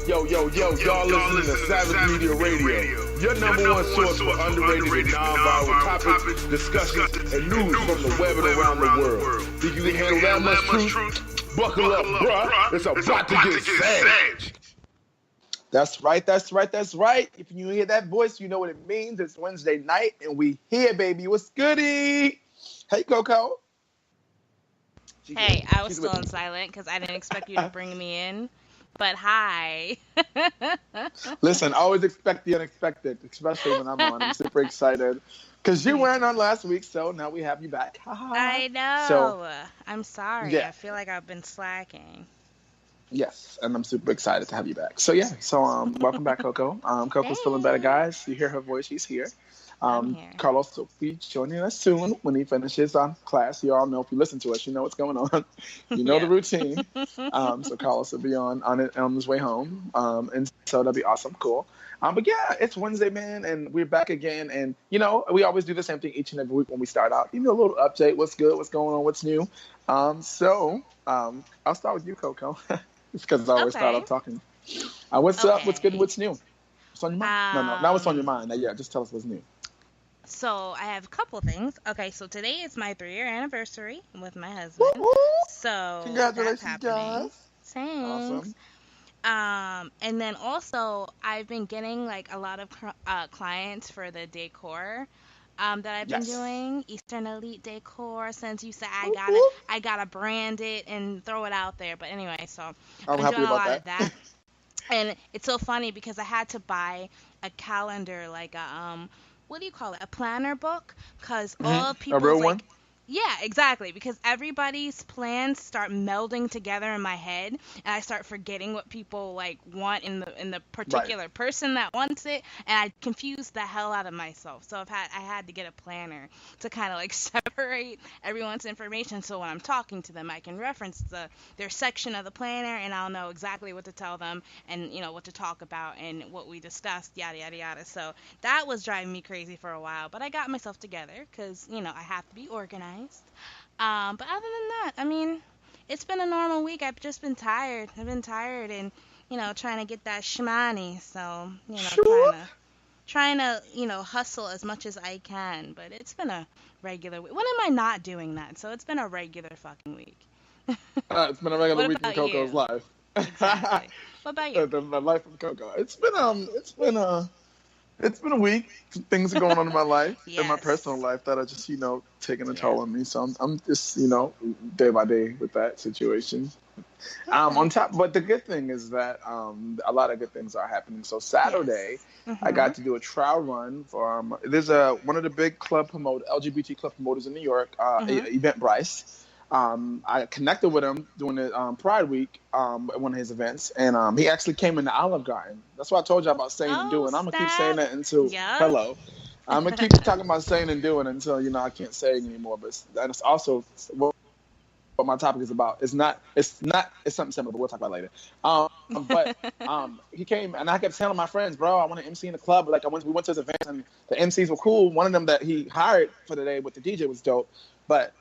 Y'all listening to Savage Media Radio, your number one source for underrated and non-viral topics, discussions, and news from the web and around the world. Think you can handle that much truth? Buckle up, bruh. It's about to get savage. That's right. If you hear that voice, you know what it means. It's Wednesday night, and we here, baby. What's goody? Hey, Coco. Hey, I was still on silent because I didn't expect you to bring me in. But hi. Listen, always expect the unexpected, especially when I'm on. I'm super excited because you weren't on last week, so now we have you back. I know. So, I'm sorry. Yeah. I feel like I've been slacking. Yes, and I'm super excited to have you back. So welcome back, Coco. Coco's feeling better, guys. You hear her voice; she's here. I'm here. Carlos will be joining us soon when he finishes class. You all know if you listen to us, you know what's going on. You know the routine. So Carlos will be on his way home, and so that'll be awesome, cool. But yeah, it's Wednesday, man, and we're back again. And you know, we always do the same thing each and every week when we start out. Give me a little update. What's good? What's going on? What's new? I'll start with you, Coco. It's because I always start off talking. What's up? What's good? What's new? What's on your mind? No, not what's on your mind. Yeah, just tell us what's new. So I have a couple things. Okay, so today is my 3-year anniversary with my husband. Woo-woo! So Congratulations, that's happening. guys. Thanks. Awesome. And then also I've been getting like a lot of clients for the decor that I've been doing, Eastern Elite Decor. Since you said I gotta brand it and throw it out there. But anyway, so I've been doing a lot of that. And it's so funny because I had to buy a calendar, like a what do you call it? A planner book, because all people a real one. Yeah, exactly. Because everybody's plans start melding together in my head, and I start forgetting what people like want in the particular person that wants it, and I confuse the hell out of myself. So I had to get a planner to kind of like separate everyone's information, so when I'm talking to them, I can reference their section of the planner, and I'll know exactly what to tell them, and you know what to talk about and what we discussed, yada yada yada. So that was driving me crazy for a while, but I got myself together because you know I have to be organized. But other than that, I mean, it's been a normal week. I've just been tired. I've been tired and, you know, trying to get that shmoney. So, you know, trying to, you know, hustle as much as I can. But it's been a regular week. When am I not doing that? So it's been a regular fucking week. It's been a regular week in Coco's life. Exactly. What about you? The life of Coco. It's been a week. Things are going on in my life, in my personal life, that are just, you know, taking a toll on me. So I'm just, you know, day by day with that situation. On top, but the good thing is that a lot of good things are happening. So Saturday, I got to do a trial run for there's one of the big LGBT club promoters in New York, Eventbrite. I connected with him during the Pride Week at one of his events, and he actually came in the Olive Garden. That's what I told you about saying and doing. I'm gonna keep saying that until hello. I'm gonna keep talking about saying and doing until you know I can't say it anymore. But that's also what my topic is about. It's something similar, but we'll talk about it later. He came and I kept telling my friends, bro, I want to MC in the club. Like we went to his event and the MCs were cool. One of them that he hired for the day with the DJ was dope, but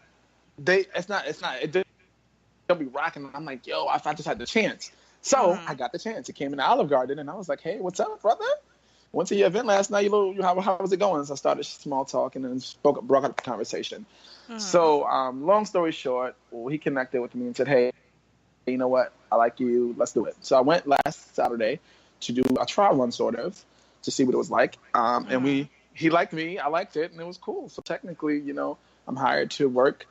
they'll be rocking. I'm like, yo, I just had the chance. So I got the chance. It came in the Olive Garden, and I was like, hey, what's up, brother? Went to your event last night. How was it going? So I started small talk and then broke up the conversation. So long story short, he connected with me and said, hey, you know what? I like you. Let's do it. So I went last Saturday to do a trial run, sort of, to see what it was like. And he liked me. I liked it, and it was cool. So technically, you know, I'm hired to work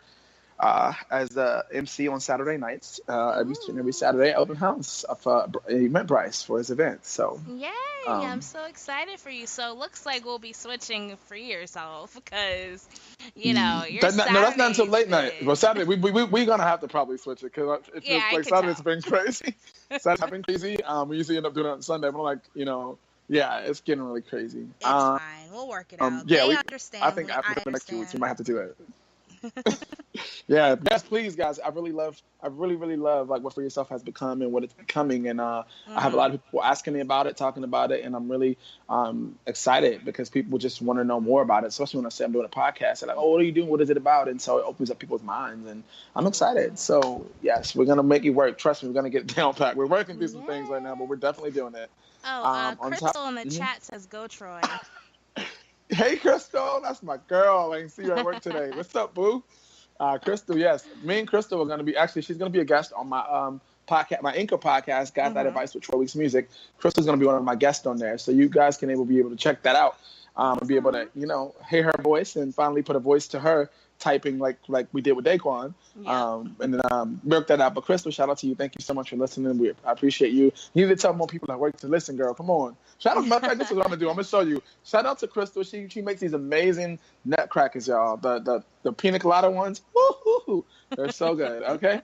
as the MC on Saturday nights, every Saturday open house of Eventbrite for his event. So yay! I'm so excited for you. So it looks like we'll be switching for yourself because you know that's not until late night. Well, Saturday we're gonna have to probably switch it because it feels like Saturday's been crazy. Saturday's been crazy. We usually end up doing it on Sunday, but I'm like, you know. Yeah, it's getting really crazy. It's fine. We'll work it out. Yeah, they understand. I think after the next 2 weeks, we might have to do it. Yeah, yes, please, guys. I really, really love like what For Yourself has become and what it's becoming, and I have a lot of people asking me about it, talking about it, and I'm really excited because people just want to know more about it. Especially when I say I'm doing a podcast, they're like, "Oh, what are you doing? What is it about?" And so it opens up people's minds, and I'm excited. So yes, we're gonna make it work. Trust me, we're gonna get it down pat. We're working through some things right now, but we're definitely doing it. Crystal in the chat says, "Go Troy." Hey, Crystal, that's my girl. I didn't see you at work today. What's up, boo? Crystal, yes. Me and Crystal are going to be, actually, she's going to be a guest on my podcast, my Anchor podcast, Got That Advice with Troy Weeks Music. Crystal's going to be one of my guests on there. So you guys can be able to check that out and be able to, hear her voice and finally put a voice to her typing like we did with Daquan. And then work that out. But Crystal, shout out to you. Thank you so much for listening. I appreciate you. You need to tell more people that work to listen, girl. Come on. Shout out. Matter of fact, this is what I'm gonna do. I'm gonna show you. Shout out to Crystal. She makes these amazing nutcrackers, y'all. The pina colada ones. Woo-hoo-hoo. They're so good. Okay.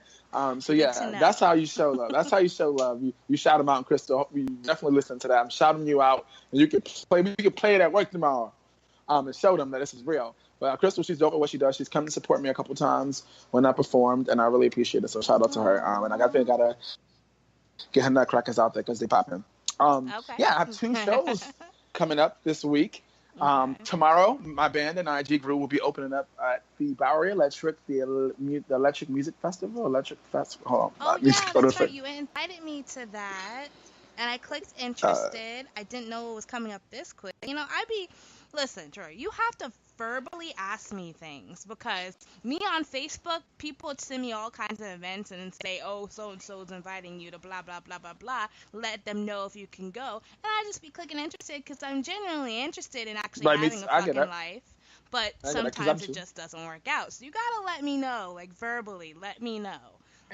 So yeah, that's how you show love. That's how you show love. You shout them out, Crystal. You definitely listen to that. I'm shouting you out, and you can play it at work tomorrow. And show them that this is real. But Crystal, she's dope at what she does. She's come to support me a couple times when I performed, and I really appreciate it. So shout out to her. And I gotta get her nutcrackers out there because they popping. Yeah, I have 2 shows coming up this week. Tomorrow, my band and IG Group will be opening up at the Bowery Electric, the Electric Music Festival. Hold on. Oh, yeah, that's right. You invited me to that, and I clicked interested. I didn't know it was coming up this quick. Listen, Troy, you have to verbally ask me things because me on Facebook, people would send me all kinds of events and say, oh, so-and-so is inviting you to blah, blah, blah, blah, blah. Let them know if you can go. And I just be clicking interested because I'm genuinely interested in actually having a fucking life. But sometimes it just doesn't work out. So you got to let me know, like verbally, let me know.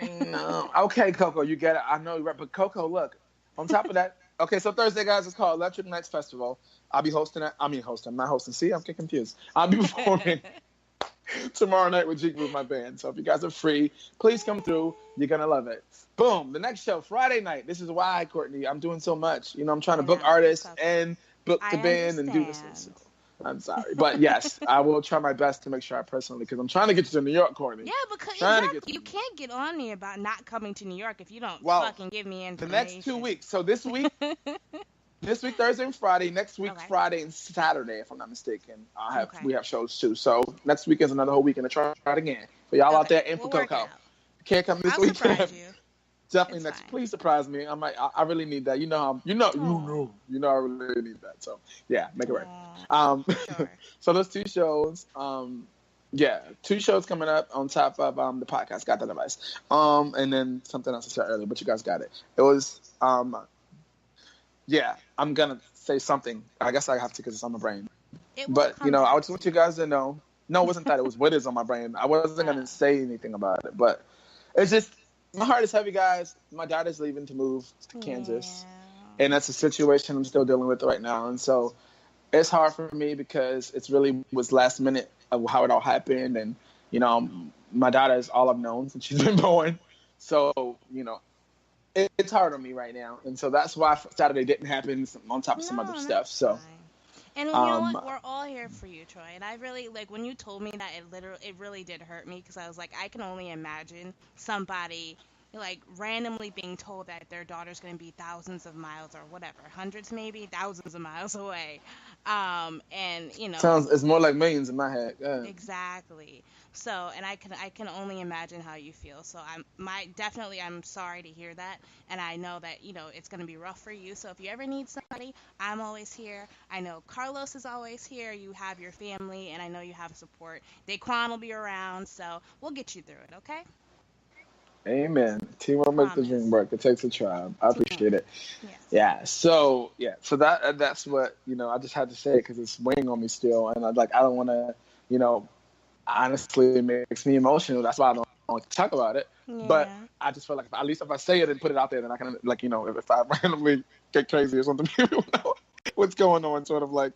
No. Okay, Coco, you get it. I know you're right. But Coco, look, on top of that, okay, so Thursday, guys, it's called Electric Nights Festival. I'll be hosting it. I'm not hosting. See, I'm getting confused. I'll be performing tomorrow night with G Group, my band. So if you guys are free, please come through. You're going to love it. Boom. The next show, Friday night. This is why, Courtney, I'm doing so much. I'm trying to book artists and book the band and do this. So I'm sorry. But yes, I will try my best to make sure I personally, because I'm trying to get you to New York, Courtney. Yeah, because you can't get on me about not coming to New York if you don't fucking give me information. The next 2 weeks. So this week... This week, Thursday and Friday. Next week, Friday and Saturday, if I'm not mistaken. We have shows too. So next week is another whole weekend to try it again. For y'all out there and for Coco. Can't come this week. Definitely next. Fine. Please surprise me. I really need that. You know I really need that. So yeah, make it work. Sure. So those 2 shows. 2 shows coming up on top of the podcast. Got That Advice. And then something else I said earlier, but you guys got it. It was yeah, I'm going to say something. I guess I have to because it's on my brain. But, I just want you guys to know. No, it wasn't that. It was what is on my brain. I wasn't going to say anything about it. But it's just, my heart is heavy, guys. My dad is leaving to move to Kansas. And that's a situation I'm still dealing with right now. And so it's hard for me because it's really was last minute of how it all happened. And, my daughter is all I've known since she's been born. So, it's hard on me right now, and so that's why Saturday didn't happen on top of some other stuff. So, and you know what? We're all here for you, Troy. And I really when you told me that, it really did hurt me because I was like, I can only imagine somebody randomly being told that their daughter's going to be thousands of miles or whatever, hundreds maybe, thousands of miles away, and it's more like millions in my head. Exactly. So, and I can only imagine how you feel. So I'm sorry to hear that, and I know that it's going to be rough for you. So if you ever need somebody, I'm always here. I know Carlos is always here. You have your family, and I know you have support. Daquan will be around, so we'll get you through it. Okay? Amen. Teamwork makes the dream work. It takes a tribe. I appreciate it. Yes. So that's what I just had to say because it's weighing on me still, and I don't want to honestly, it makes me emotional. That's why I don't want to talk about it. Yeah. But I just feel like at least if I say it and put it out there, then I can if I randomly get crazy or something, people know what's going on. Sort of like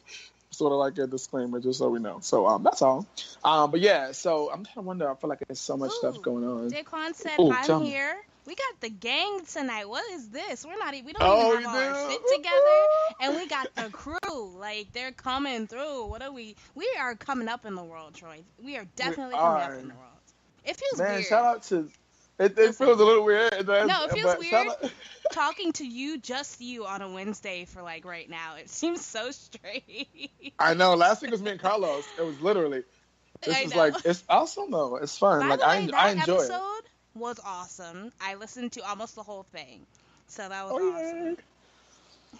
a disclaimer, just so we know. So that's all. But yeah, so I'm trying to wonder. I feel like there's so much stuff going on. Daquan said, "I'm here." We got the gang tonight. What is this? We don't even Oh, have you all our do? shit together, and we got the crew. Like, they're coming through. What are we? We are coming up in the world, Troy. We are We definitely coming up are. in the world. It feels Man, weird. shout out to. It Listen, feels a little weird. no, it feels But shout weird out. talking to you, just you, on a Wednesday for like right now. It seems so strange. I know. Last week was me and Carlos. It was literally. This I is know. like, it's awesome though. It's fun. By Like the way, I that enjoy it. episode was awesome. I listened to almost the whole thing, so that was Oh awesome.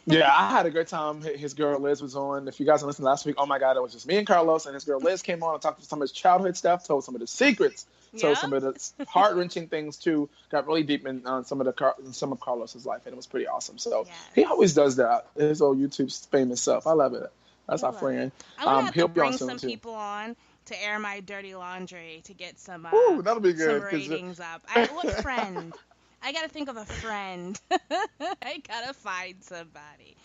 yeah, I had a great time. His girl Liz was on. If you guys listened last week, oh my God, it was just me and Carlos, and his girl Liz came on and talked to some of his childhood stuff, told some of the secrets, told some of the heart wrenching things too. Got really deep in some of Carlos's life, and it was pretty awesome. So he always does that. His old YouTube's famous stuff. I love it. That's our friend. I'm gonna have to He'll be on bring soon some too. people on to air my dirty laundry to get some Ooh, that'll be good. some ratings up. What friend? I gotta think of a friend. I gotta find somebody.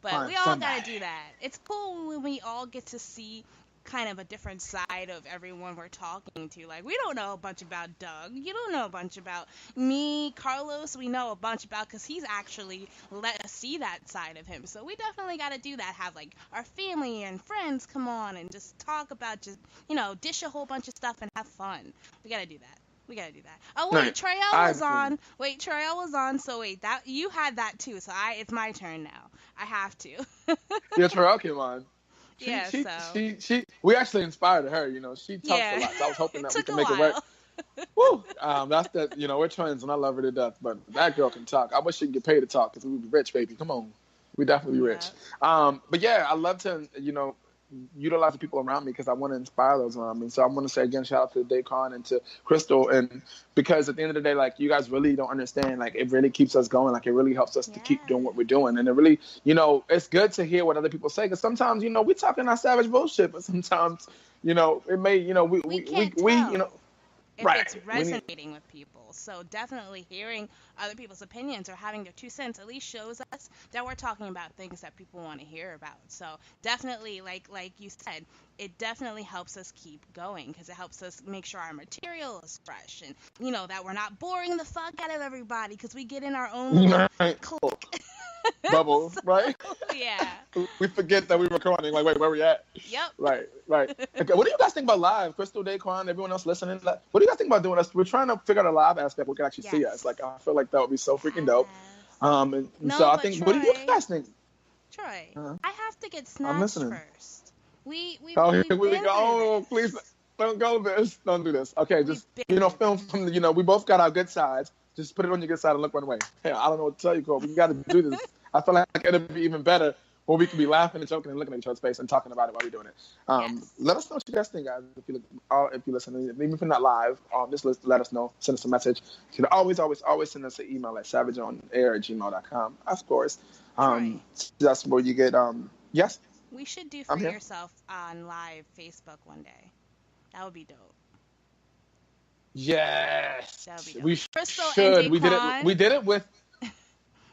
But we all gotta do that. It's cool when we all get to see kind of a different side of everyone we're talking to. Like, we don't know a bunch about Doug. You don't know a bunch about me. Carlos, we know a bunch about because he's actually let us see that side of him. So we definitely got to do that. Have, like, our family and friends come on and just talk about dish a whole bunch of stuff and have fun. We got to do that. We gotta do that. Oh wait, Right. Troyelle was on. Wait, Troyelle was on. So wait, that you had that too. So it's my turn now. I have to. Yeah, Troyelle came on. We actually inspired her. She talks a lot. So I was hoping that we can make it work. Woo! That's that. We're twins, and I love her to death. But that girl can talk. I wish she could get paid to talk because we would be rich, baby. Come on, we definitely be rich. But yeah, I love to utilize the people around me because I want to inspire those around me. So I want to say again, shout out to Daquan and to Crystal, and because at the end of the day, like, you guys really don't understand. Like, it really keeps us going. Like, it really helps us to keep doing what we're doing, and it really, it's good to hear what other people say because sometimes, we talking our savage bullshit, but sometimes, it may, if it's resonating with people. So definitely hearing other people's opinions or having their 2 cents at least shows us that we're talking about things that people want to hear about. So definitely, like you said, it definitely helps us keep going because it helps us make sure our material is fresh and, that we're not boring the fuck out of everybody because we get in our own little clique. Bubble, right? Yeah. We forget that we were recording. Like, wait, where we at? Yep. Right. Okay, what do you guys think about live? Crystal, Daquan, everyone else listening? What do you guys think about doing us? We're trying to figure out a live aspect where we can actually see us. Like, I feel like that would be so freaking dope. So I think, what do you guys think? I have to get snatched I'm listening. first. We go. Please don't go this. Don't do this. Okay, just film from we both got our good sides. Just put it on your good side and look one way. Hey, I don't know what to tell you, Cole. We got to do this. I feel like it'll be even better where we can be laughing and joking and looking at each other's face and talking about it while we're doing it. Let us know what you guys think, guys. If you listen, even if you're not live, just let us know. Send us a message. You can always send us an email at savageonair@gmail.com. Of course. That's where you get. Yes. We should do For Yourself on live Facebook one day. That would be dope. Yes. That would be dope. We Crystal should. And Daquan, we did it with.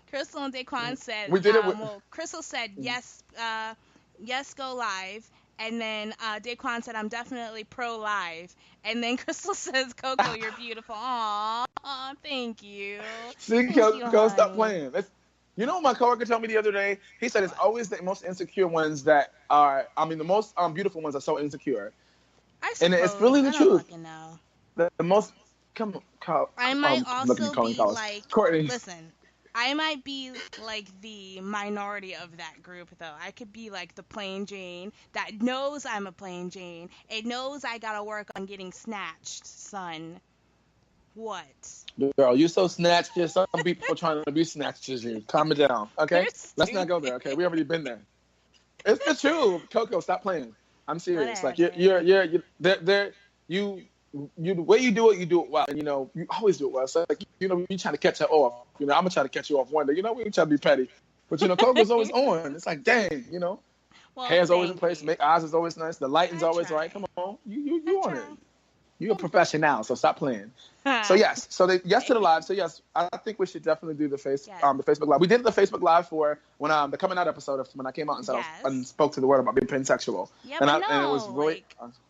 Crystal and Daquan said. We did it with. Crystal said yes. Yes, go live. And then Daquan said, I'm definitely pro-live. And then Crystal says, Coco, you're beautiful. Aww, thank you. See, go stop playing. What my coworker told me the other day? He said it's always the most insecure ones that are, the most beautiful ones are so insecure. And it's really the truth. Know. The most, I might also be like, Courtney. Listen, I might be like the minority of that group, though. I could be like the plain Jane that knows I'm a plain Jane. It knows I gotta work on getting snatched, son. What? Girl, you so snatched. There's some people trying to be snatched as you. Calm it down, okay? Let's not go there, okay? We already been there. It's the truth. Coco, stop playing. I'm serious. Whatever. Like you the way you do it well. And you always do it well. So like you trying to catch her off. I'm gonna try to catch you off one day. We try to be petty, but Coco's always on. It's like dang, well, hair's always in place. Eyes is always nice. The lighting's always right. Come on, you on it. You're a professional, so stop playing. So yes, yes to the live. So yes, I think we should definitely do the Facebook live. We did the Facebook live for when the coming out episode of when I came out and said and spoke to the word about being pansexual. Yeah, and but it was really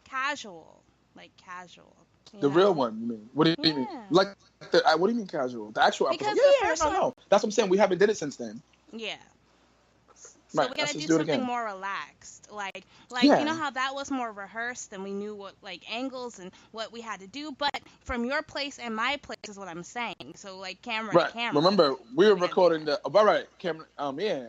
casual. The real one, you mean? What do you mean? Like, what do you mean casual? The actual episode? No. That's what I'm saying. We haven't did it since then. Yeah. So right, we gotta do do something more relaxed, like you know how that was more rehearsed and we knew what like angles and what we had to do. But from your place and my place is what I'm saying. So like camera to camera. Remember, we were recording camera.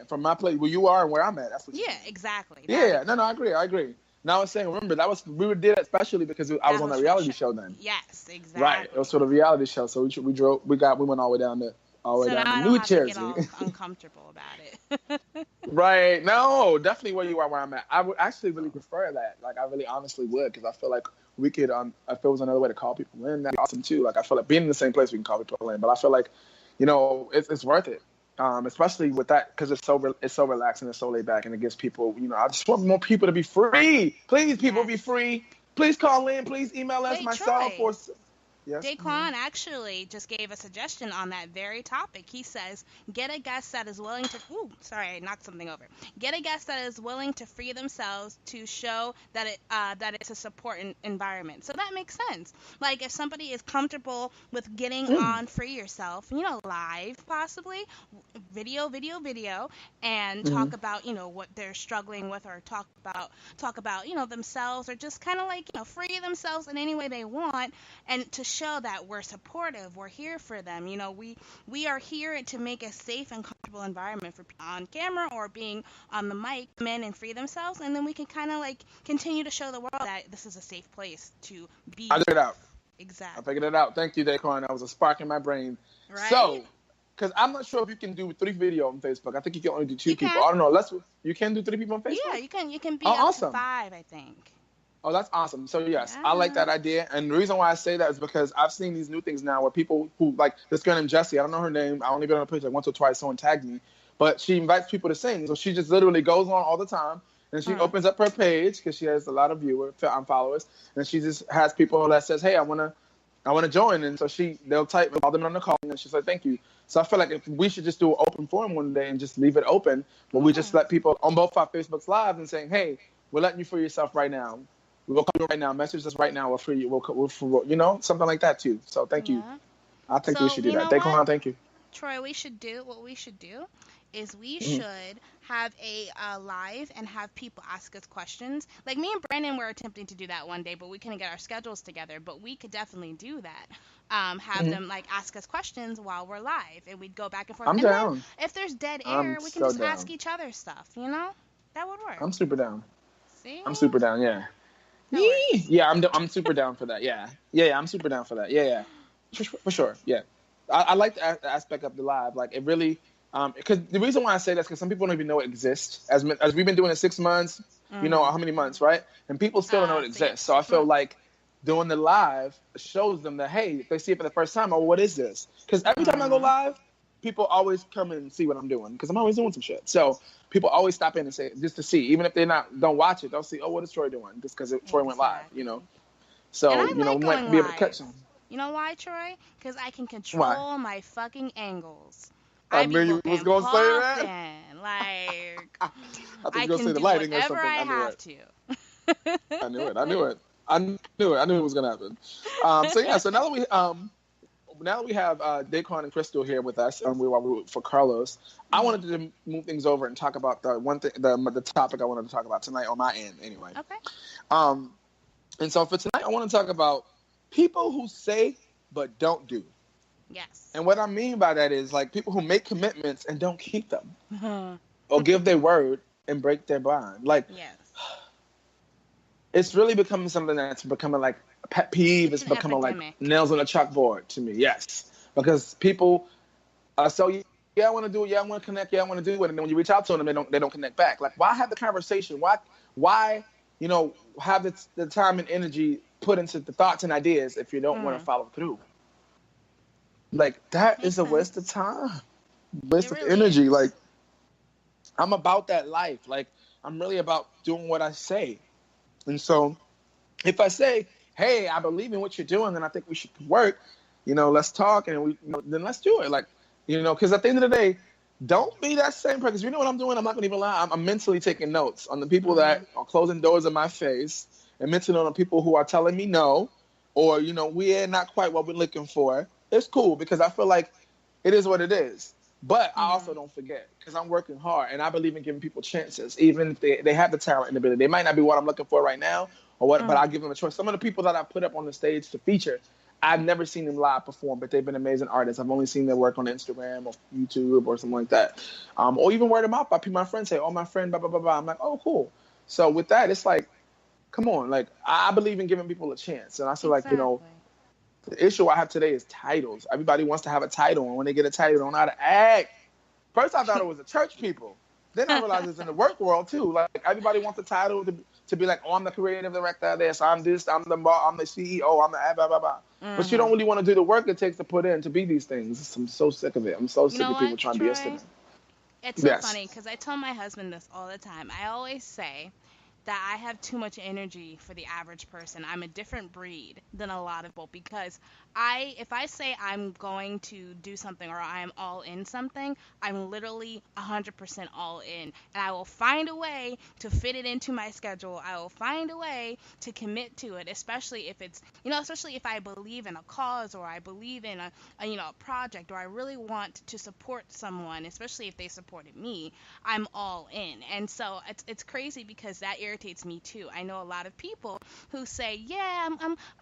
From my place where you are and where I'm at. That's what. Yeah, exactly. Yeah, no, I agree. Now I was saying, remember we did it especially because I was on that reality show then. Yes, exactly. Right, it was for the reality show. So we went all the way down to. So now I don't have to get all uncomfortable about it. Right. No, definitely where you are, where I'm at. I would actually really prefer that. Like, I really honestly would, because I feel like we could, if there was another way to call people in, that'd be awesome too. Like, I feel like being in the same place, we can call people in. But I feel like, it's worth it. Especially with that, because it's so relaxing, it's so laid back, and it gives people, I just want more people to be free. Please, people, be free. Please call in. Please email us, myself, or... Yes. Daquan actually just gave a suggestion on that very topic. He says, get a guest that is willing to... Ooh, sorry, I knocked something over. Get a guest that is willing to free themselves to show that it's a support environment. So that makes sense. Like, if somebody is comfortable with getting on Free Yourself, live, possibly, video, and talk about, what they're struggling with, or talk about, themselves, or just kind of like, free themselves in any way they want, and to show that we're supportive, we're here for them. We are here to make a safe and comfortable environment for people on camera or being on the mic, come in and free themselves, and then we can kind of like continue to show the world that this is a safe place to be. I figured it out. Exactly. I figured it out. Thank you, Daquan. That was a spark in my brain. Right? So, because I'm not sure if you can do 3 video on Facebook. I think you can only do 2 people. I don't know. You can do 3 people on Facebook? Yeah, you can. You can be up to 5, I think. Oh, that's awesome. So, yes, I like that idea. And the reason why I say that is because I've seen these new things now where people who, like this girl named Jessie, I don't know her name. I only been on her page like once or twice. Someone tagged me. But she invites people to sing. So she just literally goes on all the time. And she opens up her page because she has a lot of followers. And she just has people that says, hey, I want to join. And so they'll type all them on the call. And she's like, thank you. So I feel like if we should just do an open forum one day and just leave it open. Where we just let people on both our Facebooks live and saying, hey, we're letting you free yourself right now. We'll call you right now. Message us right now. We'll free you. We'll something like that too. So thank you. I think we should do that. Thank you. Troy, what we should do is we should have a live and have people ask us questions. Like me and Brandon were attempting to do that one day, but we couldn't get our schedules together. But we could definitely do that. Have them like ask us questions while we're live, and we'd go back and forth. I'm down. Then if there's dead air, we can just ask each other stuff. That would work. I'm super down. See? I'm super down. Yeah. Yeah, I'm super down for that. Yeah, I'm super down for that. Yeah, for sure. Yeah, I like the aspect of the live. Like it really, because the reason why I say that is because some people don't even know it exists. As we've been doing it 6 months, how many months, right? And people still don't know it exists. So I feel like doing the live shows them that, hey, if they see it for the first time, what is this? Because every time I go live, people always come in and see what I'm doing because I'm always doing some shit. So people always stop in and say, just to see, even if they don't watch it, they'll see, oh, what is Troy doing? Just because Troy went live, So, we might be able to catch them. You know why, Troy? Because I can control my fucking angles. I knew you was going to say that. Like, I thought you I were going to say can the do lighting or whatever something. I have to. I knew it. I knew it was going to happen. So now that we have Daquan and Crystal here with us, for Carlos, I wanted to move things over and talk about the topic I wanted to talk about tonight on my end, anyway. Okay. And so for tonight, I want to talk about people who say but don't do. Yes. And what I mean by that is like people who make commitments and don't keep them, or give their word and break their bond. Like, yes. It's really becoming something that's becoming like a pet peeve. It's becoming epidemic. Like nails on a chalkboard to me. Yes, because people are so I want to do it. Yeah, I want to connect. Yeah, I want to do it. And then when you reach out to them, they don't connect back. Like, why have the conversation? Why have the time and energy put into the thoughts and ideas if you don't want to follow through? Like, that is a waste of time, waste of energy. Like, I'm about that life. Like, I'm really about doing what I say. And so if I say, hey, I believe in what you're doing and I think we should work, let's talk and then let's do it. Like, because at the end of the day, don't be that same person. Because you know what I'm doing? I'm not going to even lie. I'm mentally taking notes on the people that are closing doors in my face and mentally on the people who are telling me no, or we are not quite what we're looking for, it's cool because I feel like it is what it is. But I also don't forget because I'm working hard and I believe in giving people chances, even if they have the talent and ability. They might not be what I'm looking for right now, but I give them a choice. Some of the people that I put up on the stage to feature, I've never seen them live perform, but they've been amazing artists. I've only seen their work on Instagram or YouTube or something like that, or even word of mouth. My friends say, "Oh, my friend, blah blah blah blah." I'm like, "Oh, cool." So with that, it's like, come on, like I believe in giving people a chance, and I feel like the issue I have today is titles. Everybody wants to have a title, and when they get a title, they don't know how to act. First, I thought it was the church people. Then I realized it's in the work world too. Like everybody wants a title to be like, "Oh, I'm the creative director of this. I'm this. I'm the CEO. I'm the blah blah blah." But you don't really want to do the work it takes to put in to be these things. I'm so sick of it. I'm so sick of people trying to be yesterday. It's so funny because I tell my husband this all the time. I always say that I have too much energy for the average person. I'm a different breed than a lot of people because if I say I'm going to do something or I'm all in something, I'm literally 100% all in. And I will find a way to fit it into my schedule. I will find a way to commit to it, especially if it's, especially if I believe in a cause or I believe in a project or I really want to support someone, especially if they supported me, I'm all in. And so it's crazy because that irritates me too. I know a lot of people who say, yeah,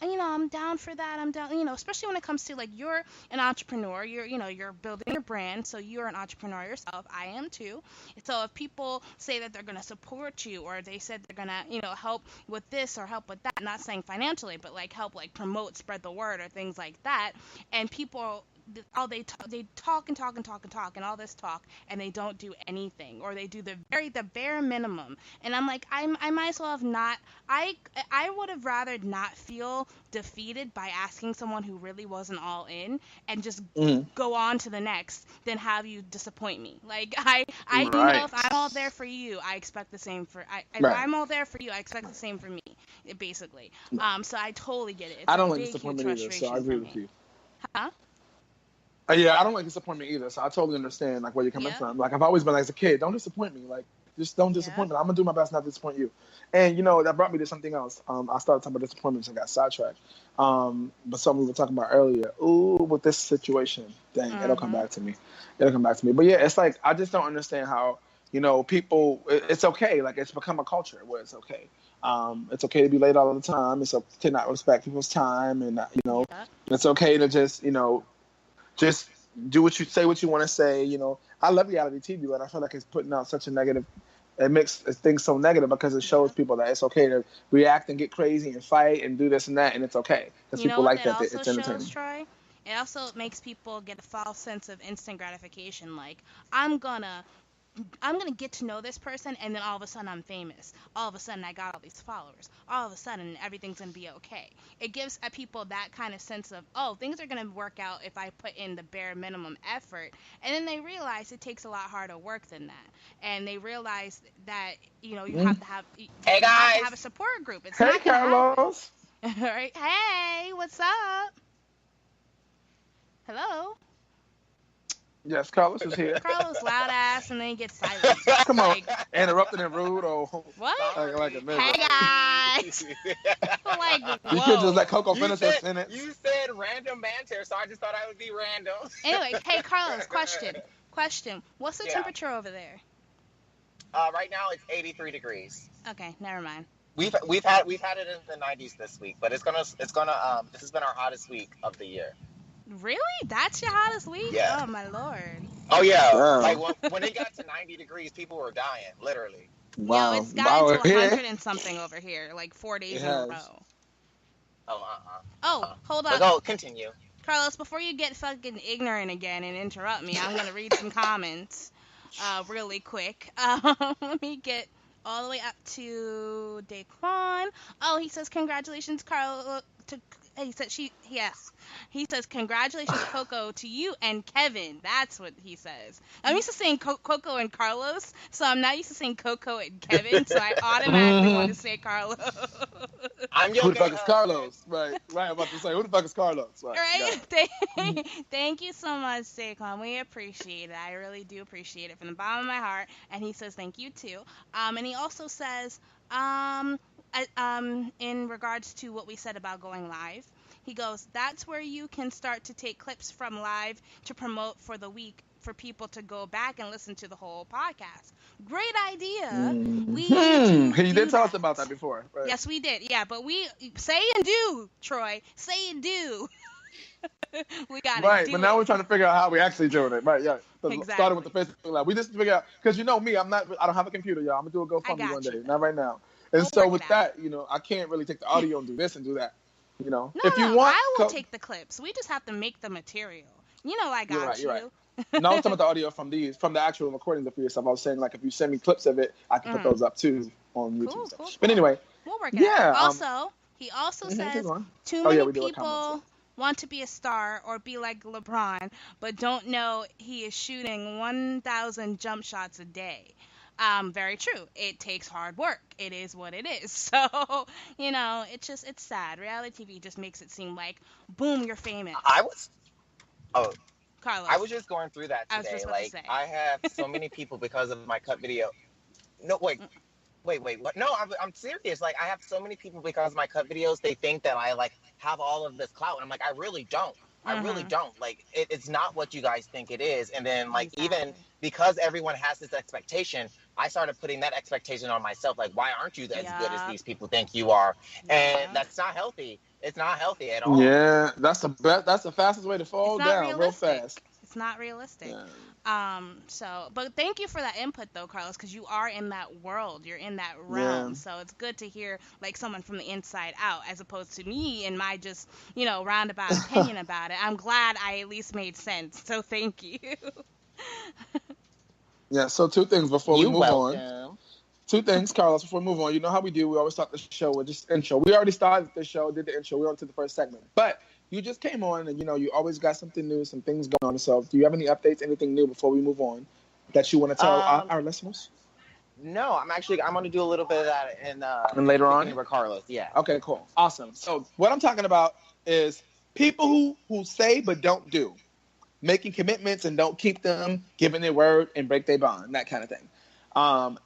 I'm down for that. I'm down, especially when it comes to like you're an entrepreneur, you're building your brand, so you're an entrepreneur yourself. I am too. So if people say that they're going to support you or they said they're going to, help with this or help with that, not saying financially, but like help like promote, spread the word or things like that, and people they talk and talk and talk and talk and all this talk and they don't do anything or they do the bare minimum, and I'm like I might as well have not. I would have rather not feel defeated by asking someone who really wasn't all in and just go on to the next than have you disappoint me. Like I know if I'm all there for you, I expect the same for if I'm all there for you, I expect the same for me, basically. So I totally get it. It's I don't a like big, disappointment huge either, so I agree with you. Huh? Yeah, I don't like disappointment either, so I totally understand like where you're coming from. Like I've always been like, as a kid, don't disappoint me. Like just don't disappoint me. I'm gonna do my best not to disappoint you. And that brought me to something else. I started talking about disappointments and got sidetracked. But something we were talking about earlier. With this situation, dang, it'll come back to me. But yeah, it's like I just don't understand how people. It's okay. Like it's become a culture where it's okay. It's okay to be late all the time. It's okay to not respect people's time, and it's okay to just do what you want to say. I love reality TV, but I feel like it's putting out such a negative. It makes things so negative because it shows people that it's okay to react and get crazy and fight and do this and that, and it's okay because people like that. It's entertaining. Troy? It also makes people get a false sense of instant gratification. Like I'm gonna get to know this person, and then all of a sudden I'm famous. All of a sudden I got all these followers. All of a sudden everything's going to be okay. It gives people that kind of sense of, oh, things are going to work out if I put in the bare minimum effort. And then they realize it takes a lot harder work than that. And they realize that, you have to have, hey guys, have to have a support group. It's not going to Carlos. happen. All right. Hey, what's up? Hello? Yes, Carlos is here. Carlos loud ass and then he gets silent. Come on, interrupted and rude or what? Like a hey guys. Like whoa. You could just let Coco finish her sentence. You said random banter, so I just thought I would be random. Anyway, hey Carlos, question. What's the temperature over there? Right now it's 83 degrees. Okay, never mind. We've had it in the 90s this week, but it's gonna this has been our hottest week of the year. Really? That's your hottest week? Yeah. Oh my lord. Oh yeah. Wow. Like when it got to 90 degrees, people were dying, literally. Wow. Yo, it's gotten to 100 and something over here, like 4 days in a row. Hold on. Go, continue. Carlos, before you get fucking ignorant again and interrupt me, I'm gonna read some comments, really quick. Let me get all the way up to Daquan. Oh, he says congratulations, Carlos. He says congratulations, Coco, to you and Kevin. That's what he says. I'm used to saying Coco and Carlos, so I'm not used to saying Coco and Kevin, so I automatically want to say Carlos. Who the fuck is Carlos? Right. I'm about to say, who the fuck is Carlos? Right. Thank you so much, Daquan. We appreciate it. I really do appreciate it from the bottom of my heart. And he says thank you too. And he also says, in regards to what we said about going live, He goes, that's where you can start to take clips from live to promote for the week for people to go back and listen to the whole podcast. Great idea. We need to He do did tell us that. about that before. Right? Yes, we did. Yeah, but we say and do, Troy. Say and do. We got to Right, do but now it. we're trying to figure out how we actually doing it. Right, yeah. So Exactly. starting with the Facebook Live. We just figure out, because you know me, I don't have a computer, y'all. I'm going to do a I GoFundMe got one you. day. Not right now. And We'll so work with it out. that, I can't really take the audio and do this and do that. No, if you no, want, I will take the clips. We just have to make the material. I got you. You're right. No, I'm talking about the audio from the actual recordings of yourself. I was saying, like, if you send me clips of it, I can put those up too on YouTube. Cool. But anyway, we'll work it out. Also, he also keep says going. too Oh, yeah, many we do have people comments, want to be a star or be like LeBron, but don't know he is shooting 1,000 jump shots a day. Very true. It takes hard work. It is what it is. So, it's sad. Reality TV just makes it seem like, boom, you're famous. Carlos. I was just going through that I was today. just about to Like, say. I have so many people because of my cut video. No, wait, what? No, I'm serious. Like, I have so many people because of my cut videos. They think that I, like, have all of this clout. And I'm like, I really don't. I really don't. Like, it's not what you guys think it is. And then, like, even because everyone has this expectation, I started putting that expectation on myself. Like, why aren't you as good as these people think you are? And that's not healthy. It's not healthy at all. Yeah, that's the fastest way to fall down real fast. It's not realistic. Yeah. But thank you for that input though, Carlos, because you are in that world. You're in that realm. Yeah. So it's good to hear like someone from the inside out as opposed to me and my just, roundabout opinion about it. I'm glad I at least made sense. So thank you. Yeah, so two things before we move on. Welcome. Two things, Carlos, before we move on. You know how we do. We always start the show with just intro. We already started the show, did the intro. We're on to the first segment. But you just came on and, you always got something new, some things going on. So do you have any updates, anything new before we move on that you want to tell our listeners? No, I'm going to do a little bit of that and later on with Carlos. Yeah. Okay, cool. Awesome. So what I'm talking about is people who say but don't do, making commitments and don't keep them, giving their word and break their bond, that kind of thing.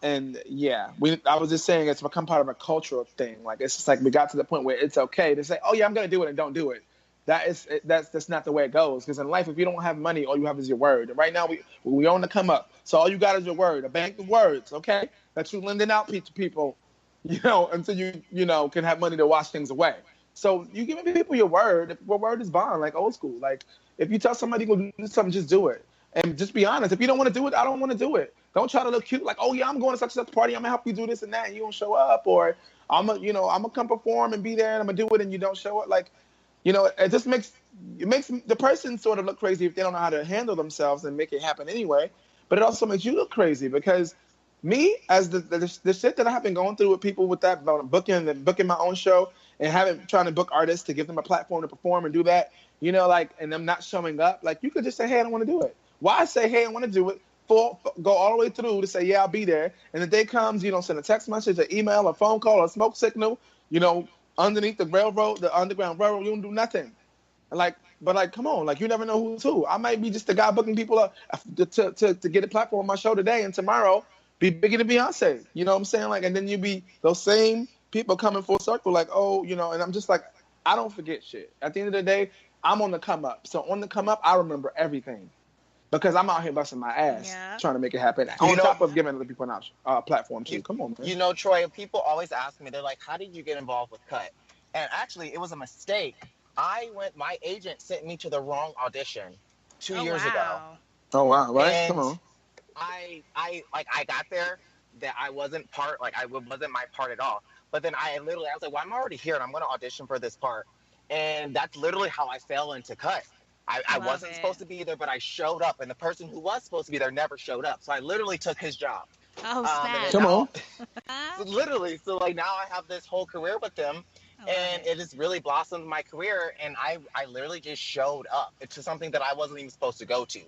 And yeah, I was just saying it's become part of a cultural thing. Like, it's just like we got to the point where it's okay to say, oh yeah, I'm going to do it and don't do it. That's not the way it goes. Because in life, if you don't have money, all you have is your word. And right now, we on the come up. So all you got is your word, a bank of words, okay? That you lending out to people, until you can have money to wash things away. So you giving people your word. Your word is bond, like old school. Like, if you tell somebody to go do something, just do it. And just be honest. If you don't want to do it, I don't want to do it. Don't try to look cute like, oh yeah, I'm going to such and such party. I'm gonna help you do this and that, and you don't show up. Or I'm gonna come perform and be there, and I'm gonna do it, and you don't show up. Like, it just makes the person sort of look crazy if they don't know how to handle themselves and make it happen anyway. But it also makes you look crazy because me, as the shit that I have been going through with people with that booking my own show and trying to book artists to give them a platform to perform and do that, and them not showing up. Like, you could just say, hey, I don't want to do it. Why say, hey, I want to do it? Go all the way through to say, yeah, I'll be there. And the day comes, you don't send a text message, an email, a phone call, a smoke signal, underneath the Underground Railroad, you don't do nothing. But come on, like, you never know who's who. I might be just the guy booking people up to get a platform on my show today, and tomorrow be bigger than Beyonce. You know what I'm saying? Like, and then you be those same people coming full circle, like, oh, and I'm just like, I don't forget shit. At the end of the day, I'm on the come up. So on the come up, I remember everything. Because I'm out here busting my ass trying to make it happen. On top of giving other people an platform too. Come on, man. Troy, people always ask me, they're like, how did you get involved with Cut? And actually, it was a mistake. My agent sent me to the wrong audition 2 years ago. Oh, wow. Right? And come on. I got there, that I wasn't wasn't my part at all. But then I was like, well, I'm already here and I'm going to audition for this part. And that's literally how I fell into Cut. I wasn't supposed to be there, but I showed up, and the person who was supposed to be there never showed up. So I literally took his job. Oh, snap. Come on. So like now I have this whole career with them, and it has really blossomed my career. And I literally just showed up to something that I wasn't even supposed to go to.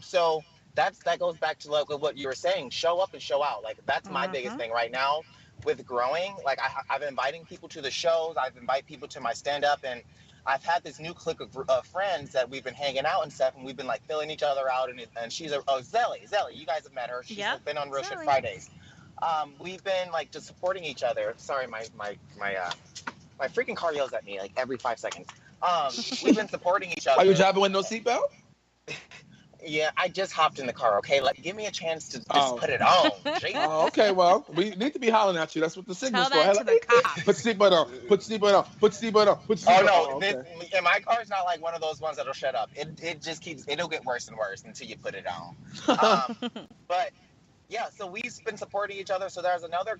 So that goes back to like what you were saying, show up and show out. Like, that's my biggest thing right now with growing. Like, I've been inviting people to the shows. I've invited people to my stand-up, and I've had this new clique of friends that we've been hanging out and stuff, and we've been like filling each other out. And she's Zelly, you guys have met her. She's been on Real Shit Fridays. We've been like just supporting each other. Sorry, my My freaking car yells at me like every 5 seconds. We've been supporting each other. Are you driving with no seatbelt? Yeah, I just hopped in the car, okay? Like, give me a chance to just put it on. Oh, okay, well, we need to be hollering at you. That's what the signal's for. Tell that to the cops. Put seatbelt on. Put seatbelt on. Put seatbelt on. Put seatbelt on. Oh, no. Okay. And my car's not like one of those ones that'll shut up. It just keeps, it'll get worse and worse until you put it on. But, yeah, so we've been supporting each other. So there's another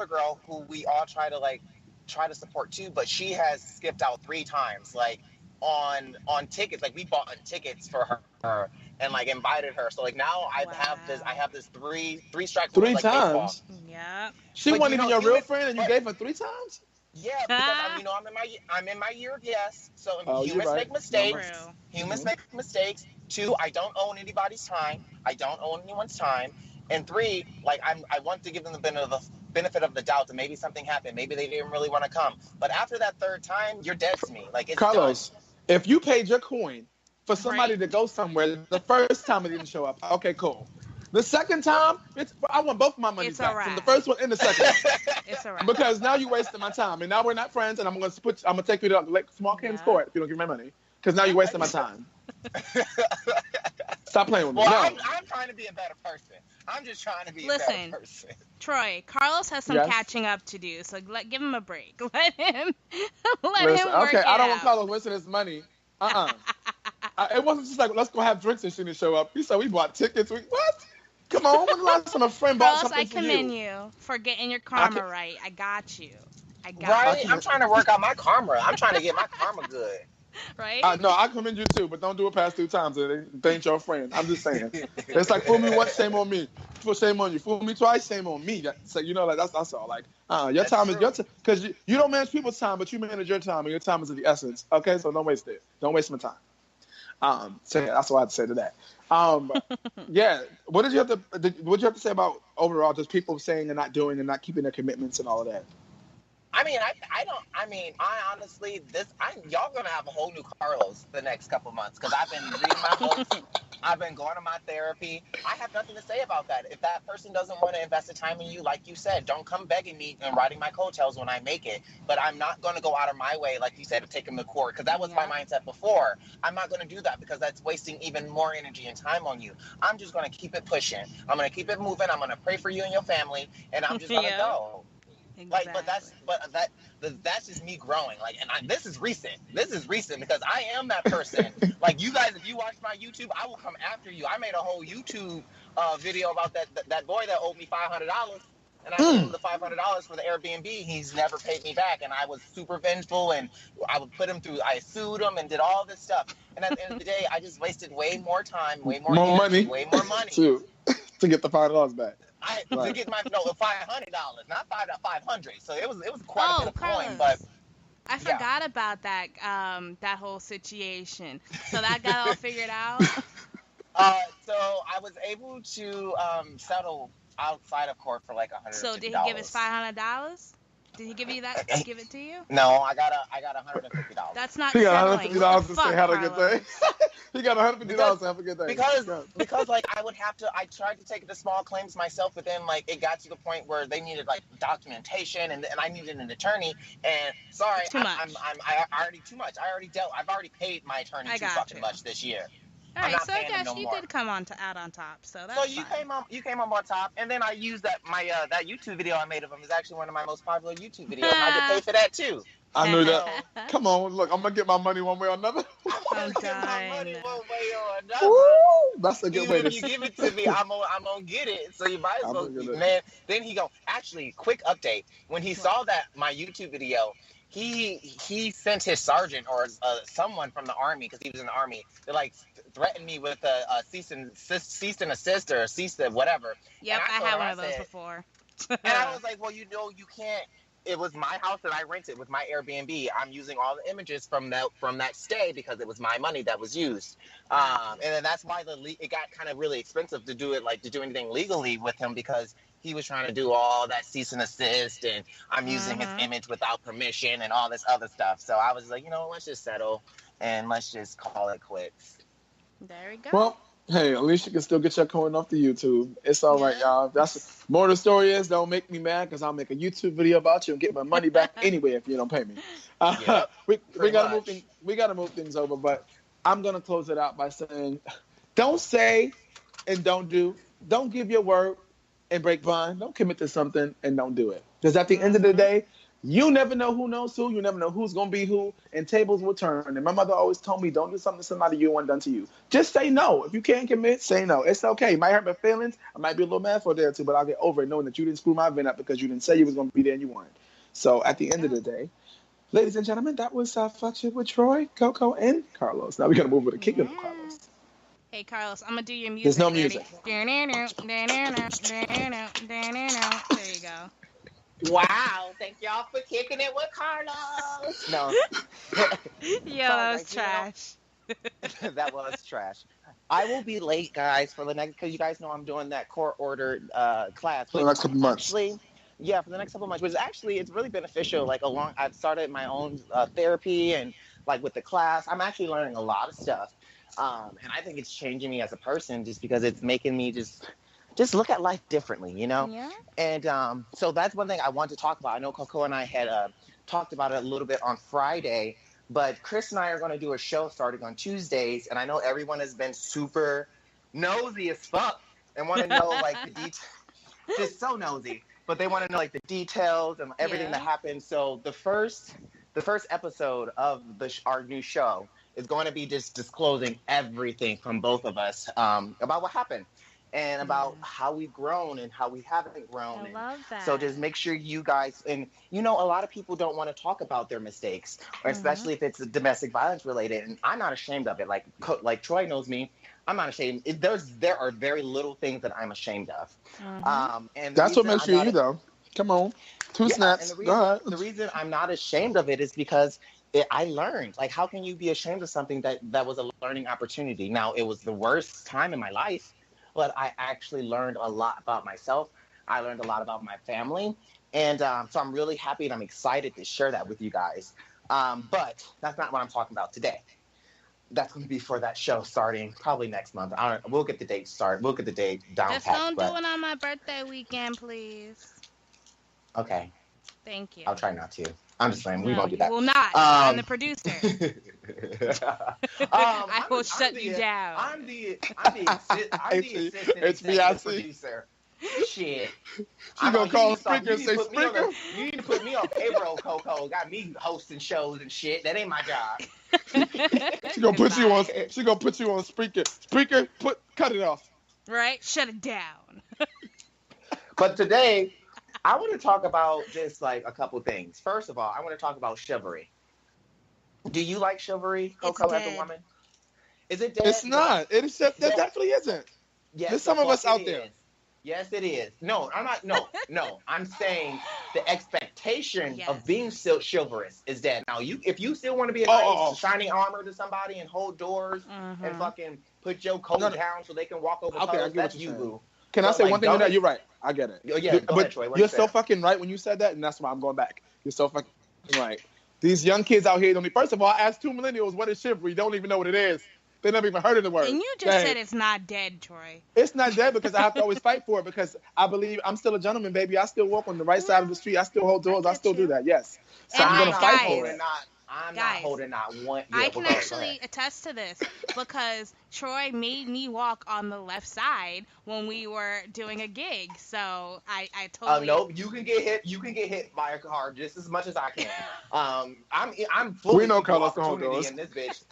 girl who we all try to support too, but she has skipped out 3 times, like, on tickets. Like, we bought tickets for her and like invited her. So like now I have this three strike rule, 3 like times. baseball. Yeah. She wasn't even your real friend, and you gave her 3 times. Yeah, because I'm in my year of yes. So humans right. make mistakes. True. Humans make mistakes. 2, I don't own anybody's time. I don't own anyone's time. And 3, like I want to give them the benefit of the doubt that maybe something happened. Maybe they didn't really want to come. But after that 3rd time, you're dead to me. Like, it's Carlos, done. if you paid your coin for somebody to go somewhere, the first time it didn't show up, okay, cool. The 2nd time, I want both my money back from the first one and the 2nd one. It's all right. Because now you wasted my time, and now we're not friends, and I'm gonna take you to like small Kings Court if you don't give me my money, because now you're wasting my time. Stop playing with me. Well, I'm trying to be a better person. I'm just trying to be a better person. Troy, Carlos has some catching up to do, so give him a break. Let him work it I don't want out. Carlos wasting his money. It wasn't just like, let's go have drinks and she didn't show up. He said we bought tickets. What? Come on, when the last time a friend bought Carlos, something I commend you for getting your karma right. I got you. Right? I'm trying to work out my karma. I'm trying to get my karma good. Right? No, I commend you too, but don't do it past 2 times. They ain't your friend. I'm just saying. It's like, fool me once, shame on me. Shame on you. Fool me twice, shame on me. So like that's all. Like, your time is your time, because you don't manage people's time, but you manage your time, and your time is of the essence. Okay, so don't waste it. Don't waste my time. So yeah, that's what I had to say to that. Yeah. What did you have to say about overall just people saying and not doing and not keeping their commitments and all of that? I mean, I honestly, y'all gonna have a whole new Carlos the next couple months, because I've been reading my books, I've been going to my therapy. I have nothing to say about that. If that person doesn't want to invest the time in you, like you said, don't come begging me and riding my coattails when I make it. But I'm not going to go out of my way, like you said, to take them to court, because that was my mindset before. I'm not going to do that because that's wasting even more energy and time on you. I'm just going to keep it pushing. I'm going to keep it moving. I'm going to pray for you and your family, and I'm just going to go. Exactly. Like, that's just me growing. Like, and this is recent. This is recent because I am that person. Like, you guys, if you watch my YouTube, I will come after you. I made a whole YouTube video about that boy that owed me $500, and I gave him the $500 for the Airbnb. He's never paid me back, and I was super vengeful, and I would put him through. I sued him and did all this stuff. And at the end of the day, I just wasted way more time, way more energy, way more money to get the $500 back. To get my $500, not $500. So it was quite a bit of coin, but I forgot about that that whole situation. So that got all figured out. So I was able to settle outside of court for like $150. So did he give us $500? Did he give you that? Give it to you? No, I got $150. That's not settling. He got $150 to say have a good day. He got $150 to have a good day. Because like I tried to take the small claims myself, but then like it got to the point where they needed like documentation and I needed an attorney. And sorry, too much. I've already paid my attorney too fucking much this year. All right, so I guess you did come out on top, so that's so you fine. came on top, and then I used that that YouTube video I made of him is actually one of my most popular YouTube videos. And I get paid for that too. I knew that. Come on, look, I'm gonna get my money one way or another. I'm gonna get my money one way or another. Woo, that's a good way. If you give it to me, I'm gonna get it. So you might as well, man. Then he go. Actually, quick update. When he saw that my YouTube video, he sent his sergeant or someone from the army, because he was in the army. They like threatened me with a cease and assist or cease to whatever. Yep, I had one of those before. And I was like, well, you can't. It was my house that I rented with my Airbnb. I'm using all the images from that stay because it was my money that was used. And then that's why it got kind of really expensive to do anything legally with him, because he was trying to do all that cease and assist, and I'm using his image without permission and all this other stuff. So I was like, let's just settle and let's just call it quits. There we go. Well, Hey, at least you can still get your coin off the YouTube. It's all right, y'all. That's more of the story is. Don't make me mad because I'll make a YouTube video about you and get my money back anyway if you don't pay me. We gotta move things over, but I'm gonna close it out by saying, don't say and don't do. Don't give your word and break bond. Don't commit to something and don't do it. Because at the end of the day, you never know who knows who. You never know who's going to be who. And tables will turn. And my mother always told me, don't do something to somebody you want done to you. Just say no. If you can't commit, say no. It's okay. It might hurt my feelings. I might be a little mad for a day or two, but I'll get over it knowing that you didn't screw my event up because you didn't say you was going to be there and you weren't. So at the end of the day, ladies and gentlemen, that was Fuck Shit with Troy, Coco, and Carlos. Now we're going to move with the Kingdom of Carlos. Hey, Carlos, I'm going to do your music. There's no music. There you go. Wow, thank y'all for kicking it with Carlos. No. Yo, that was trash. That was trash. I will be late, guys, for the next, because you guys know I'm doing that court ordered class. For the next couple months. Actually, yeah, for the next couple months, which actually, it's really beneficial. Like, I've started my own therapy and, like, with the class, I'm actually learning a lot of stuff. And I think it's changing me as a person just because it's making me just look at life differently, you know? Yeah. And so that's one thing I want to talk about. I know Coco and I had talked about it a little bit on Friday, but Chris and I are going to do a show starting on Tuesdays, and I know everyone has been super nosy as fuck and want to know, like, the details. Just so nosy. But they want to know, like, the details and everything that happened. So the first episode of our new show is going to be just disclosing everything from both of us about what happened. And about how we've grown and how we haven't grown. I love that. So just make sure you guys, and you know, a lot of people don't want to talk about their mistakes, or especially if it's domestic violence related. And I'm not ashamed of it. Like Troy knows me, I'm not ashamed. There are very little things that I'm ashamed of. And that's what makes you though. Come on, two snaps. Go ahead. The reason I'm not ashamed of it is because I learned. Like, how can you be ashamed of something that was a learning opportunity? Now, it was the worst time in my life. But I actually learned a lot about myself. I learned a lot about my family. And so I'm really happy and I'm excited to share that with you guys. But that's not what I'm talking about today. That's going to be for that show starting probably next month. We'll get the date started. We'll get the date down. Just don't do it on my birthday weekend, please. Okay. Thank you. I'll try not to. I'm just saying, we won't do that. You will not. I'm the producer. I will shut you down. I'm the assistant producer. Shit. She gonna call Spreaker and say, Spreaker? You need to put me on payroll, Coco. Got me hosting shows and shit. That ain't my job. She gonna put you on Spreaker. Spreaker, cut it off. Right? Shut it down. But today, I want to talk about just like a couple things. First of all, I want to talk about chivalry. Do you like chivalry, Coco, as a woman? Is it dead? It's not. It is. That definitely isn't. Yes, there's some of us out there. Yes, it is. No, I'm not. No. I'm saying the expectation of being still chivalrous is dead. Now, if you still want to be a nice shining armor to somebody and hold doors and fucking put your coat down so they can walk over colors, that's you, boo. Can I say one thing on that? You're right. I get it. Yeah, go ahead, Troy. You're so fucking right when you said that, and that's why I'm going back. You're so fucking right. These young kids out here don't. First of all, I asked 2 millennials what is chivalry. Don't even know what it is. They never even heard of the word. And you just said it's not dead, Troy. It's not dead because I have to always fight for it because I believe I'm still a gentleman, baby. I still walk on the right side of the street. I still hold doors. I still do that. Yes. So I'm gonna fight for it. I'm not holding not one. I can actually attest to this because Troy made me walk on the left side when we were doing a gig. So I totally. No, you can get hit. You can get hit by a car just as much as I can. I'm fully equal opportunity in this bitch.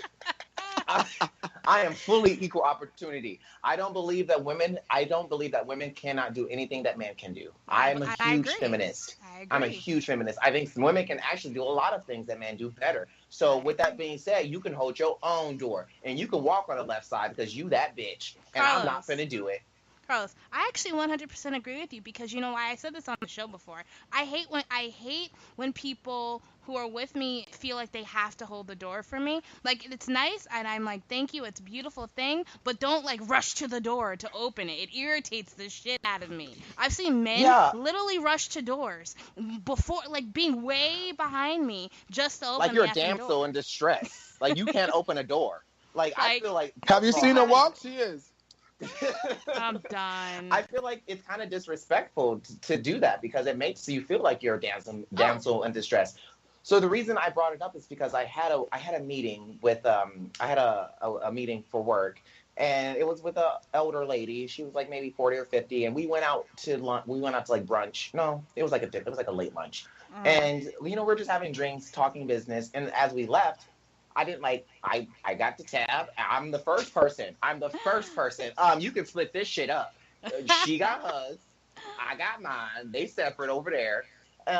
I am fully equal opportunity. I don't believe that women cannot do anything that men can do. I'm a huge feminist. I'm a huge feminist. I think women can actually do a lot of things that men do better. So with that being said, you can hold your own door and you can walk on the left side because you that bitch and I'm not finna do it. Carlos, I actually 100% agree with you because you know why I said this on the show before. I hate when people who are with me feel like they have to hold the door for me. Like, it's nice and I'm like, thank you, it's a beautiful thing, but don't like rush to the door to open it. It irritates the shit out of me. I've seen men literally rush to doors before, like being way behind me just to open like you're a damsel in distress. Like you can't open a door. Like I feel like. Have you seen her walk? She is. I'm done. I feel like it's kind of disrespectful to do that because it makes you feel like you're a damsel in distress. So the reason I brought it up is because I had a meeting with I had a meeting for work, and it was with an elder lady. She was like maybe 40 or 50, and we went out to lunch. We went out to like brunch. No, it was like a late lunch, and we're just having drinks, talking business. And as we left, I didn't I got the tab. I'm the first person. You can split this shit up. She got hers. I got mine. They separate over there.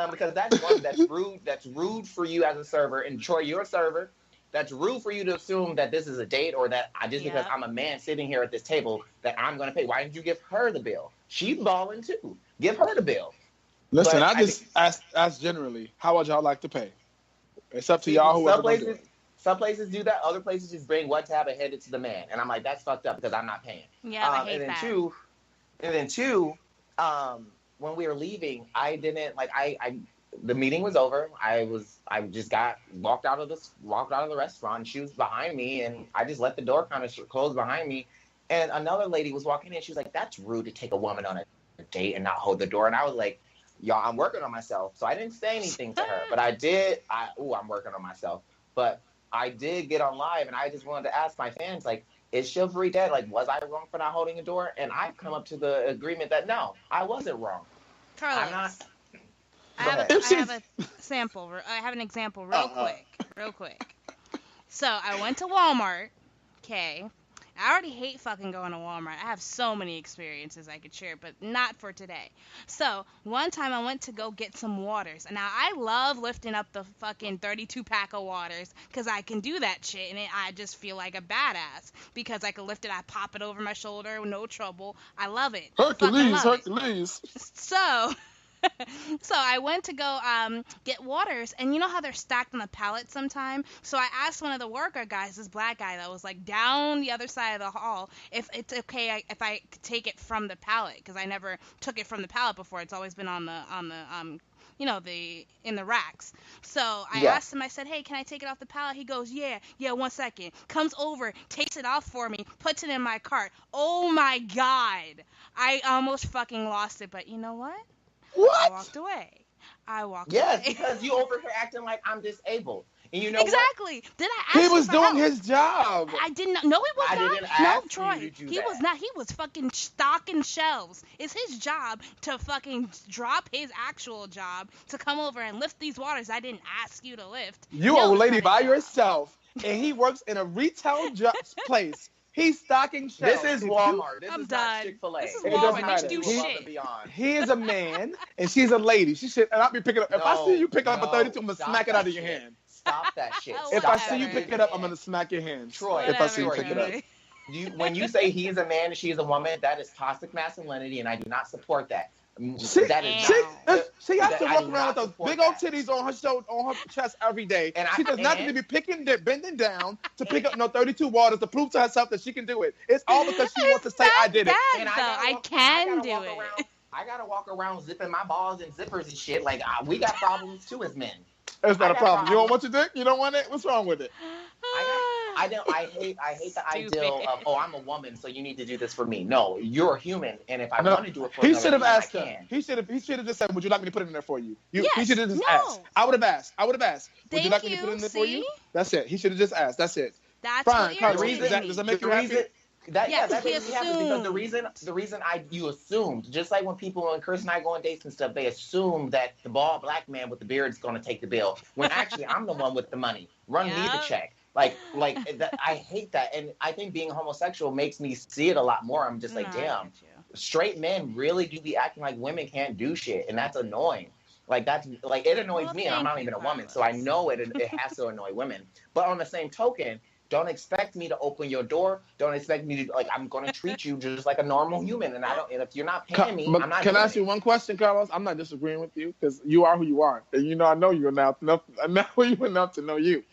Because that's rude. That's rude for you as a server. And Troy, you're a server. That's rude for you to assume that this is a date or that because I'm a man sitting here at this table that I'm going to pay. Why didn't you give her the bill? She's balling too. Give her the bill. Listen, I just ask generally, how would y'all like to pay? It's up to y'all. Some places do that. Other places just bring what tab and head it to the man. And I'm like, that's fucked up because I'm not paying. Yeah, I hate that. And then two, when we were leaving, I didn't the meeting was over. I just walked out of the restaurant. And she was behind me, and I just let the door kind of close behind me. And another lady was walking in. She was like, "That's rude to take a woman on a date and not hold the door." And I was like, "Y'all, I'm working on myself." So I didn't say anything to her, but I did. I'm working on myself, but I did get on live, and I just wanted to ask my fans, like, is chivalry dead? Like, was I wrong for not holding a door? And I've come up to the agreement that no, I wasn't wrong. Carlos, I'm not. I have a sample. I have an example real quick. So I went to Walmart. Okay. I already hate fucking going to Walmart. I have so many experiences I could share, but not for today. So one time I went to go get some waters. And now I love lifting up the fucking 32-pack of waters because I can do that shit. And I just feel like a badass because I can lift it. I pop it over my shoulder with no trouble. I love it. Hercules. So I went to go get waters, and you know how they're stacked on a pallet sometime? So I asked one of the worker guys, this black guy that was like down the other side of the hall, if it's okay if I could take it from the pallet, because I never took it from the pallet before. It's always been on the in the racks. So I asked him, I said, "Hey, can I take it off the pallet?" He goes, yeah, 1 second. Comes over, takes it off for me, puts it in my cart. Oh my God. I almost fucking lost it, but you know what? What? I walked away. Yes, because you over here acting like I'm disabled. And you know exactly. What? Did I ask He was doing help? his job. I didn't. No, he was I not. didn't ask No, Troy. you to do He that. was not. He was fucking stocking shelves. It's his job to fucking drop his actual job to come over and lift these waters I didn't ask you to lift. You No, a it's lady not by his job. yourself, and he works in a retail place. He's stocking shelves. This is Walmart. This I'm is done. not Chick-fil-A. This is It doesn't Walmart. matter. They do He- shit. He is a man, and she's a lady. She should, and I'll be picking up. If I see you pick up a 32, I'm gonna stop smack it that out of your shit. hand. Stop that shit. If Stop I that see you shit. pick it up, I'm gonna smack your hand. Troy, if I see you Whatever, pick it up. Troy. When you say he is a man and she is a woman, that is toxic masculinity, and I do not support that. She, That is she, not. she has to I walk do around not with those support big old that. titties on her shoulder, on her chest every day. And She does not need to be bending down to pick up no 32 waters to prove to herself that she can do it. It's all because she wants to say, "I did it." Bad, And though. gotta I walk- can gotta do walk it. around- I gotta walk around zipping my balls and zippers and shit. Like we got problems too as men. It's not I a got problem. You don't problems. want your dick? You don't want it? What's wrong with it? I hate the Stupid. ideal of, oh, I'm a woman, so you need to do this for me. No, you're a human, and if I No, want to do it for He another should have human, asked I her. can. He should have just said, "Would you like me to put it in there for you?" He Yes. should have just No. asked. I would have asked. Would you Thank like me to you. put it in there for you? See? That's it. He should have just asked. That's it. That's Fine, what Carlos, irritates me. does that make you The happy? reason- That Yes, he makes me happy because assumed. the reason you assumed, just like when Chris and I go on dates and stuff, they assume that the bald black man with the beard is going to take the bill. When actually I'm the one with the money. Run me the Yep. check. Like that, I hate that, and I think being homosexual makes me see it a lot more. I'm just like, No, I damn, get you. straight men really do be acting like women can't do shit, and that's annoying. Like it annoys Well, me, and I'm not thank even a you, woman, Carlos. so I know it has to annoy women. But on the same token, don't expect me to open your door. Don't expect me to I'm going to treat you just like a normal human, and And if you're not paying me, I'm not. Can I doing ask you it. one question, Carlos? I'm not disagreeing with you because you are who you are, and I know you enough. I know you enough to know you.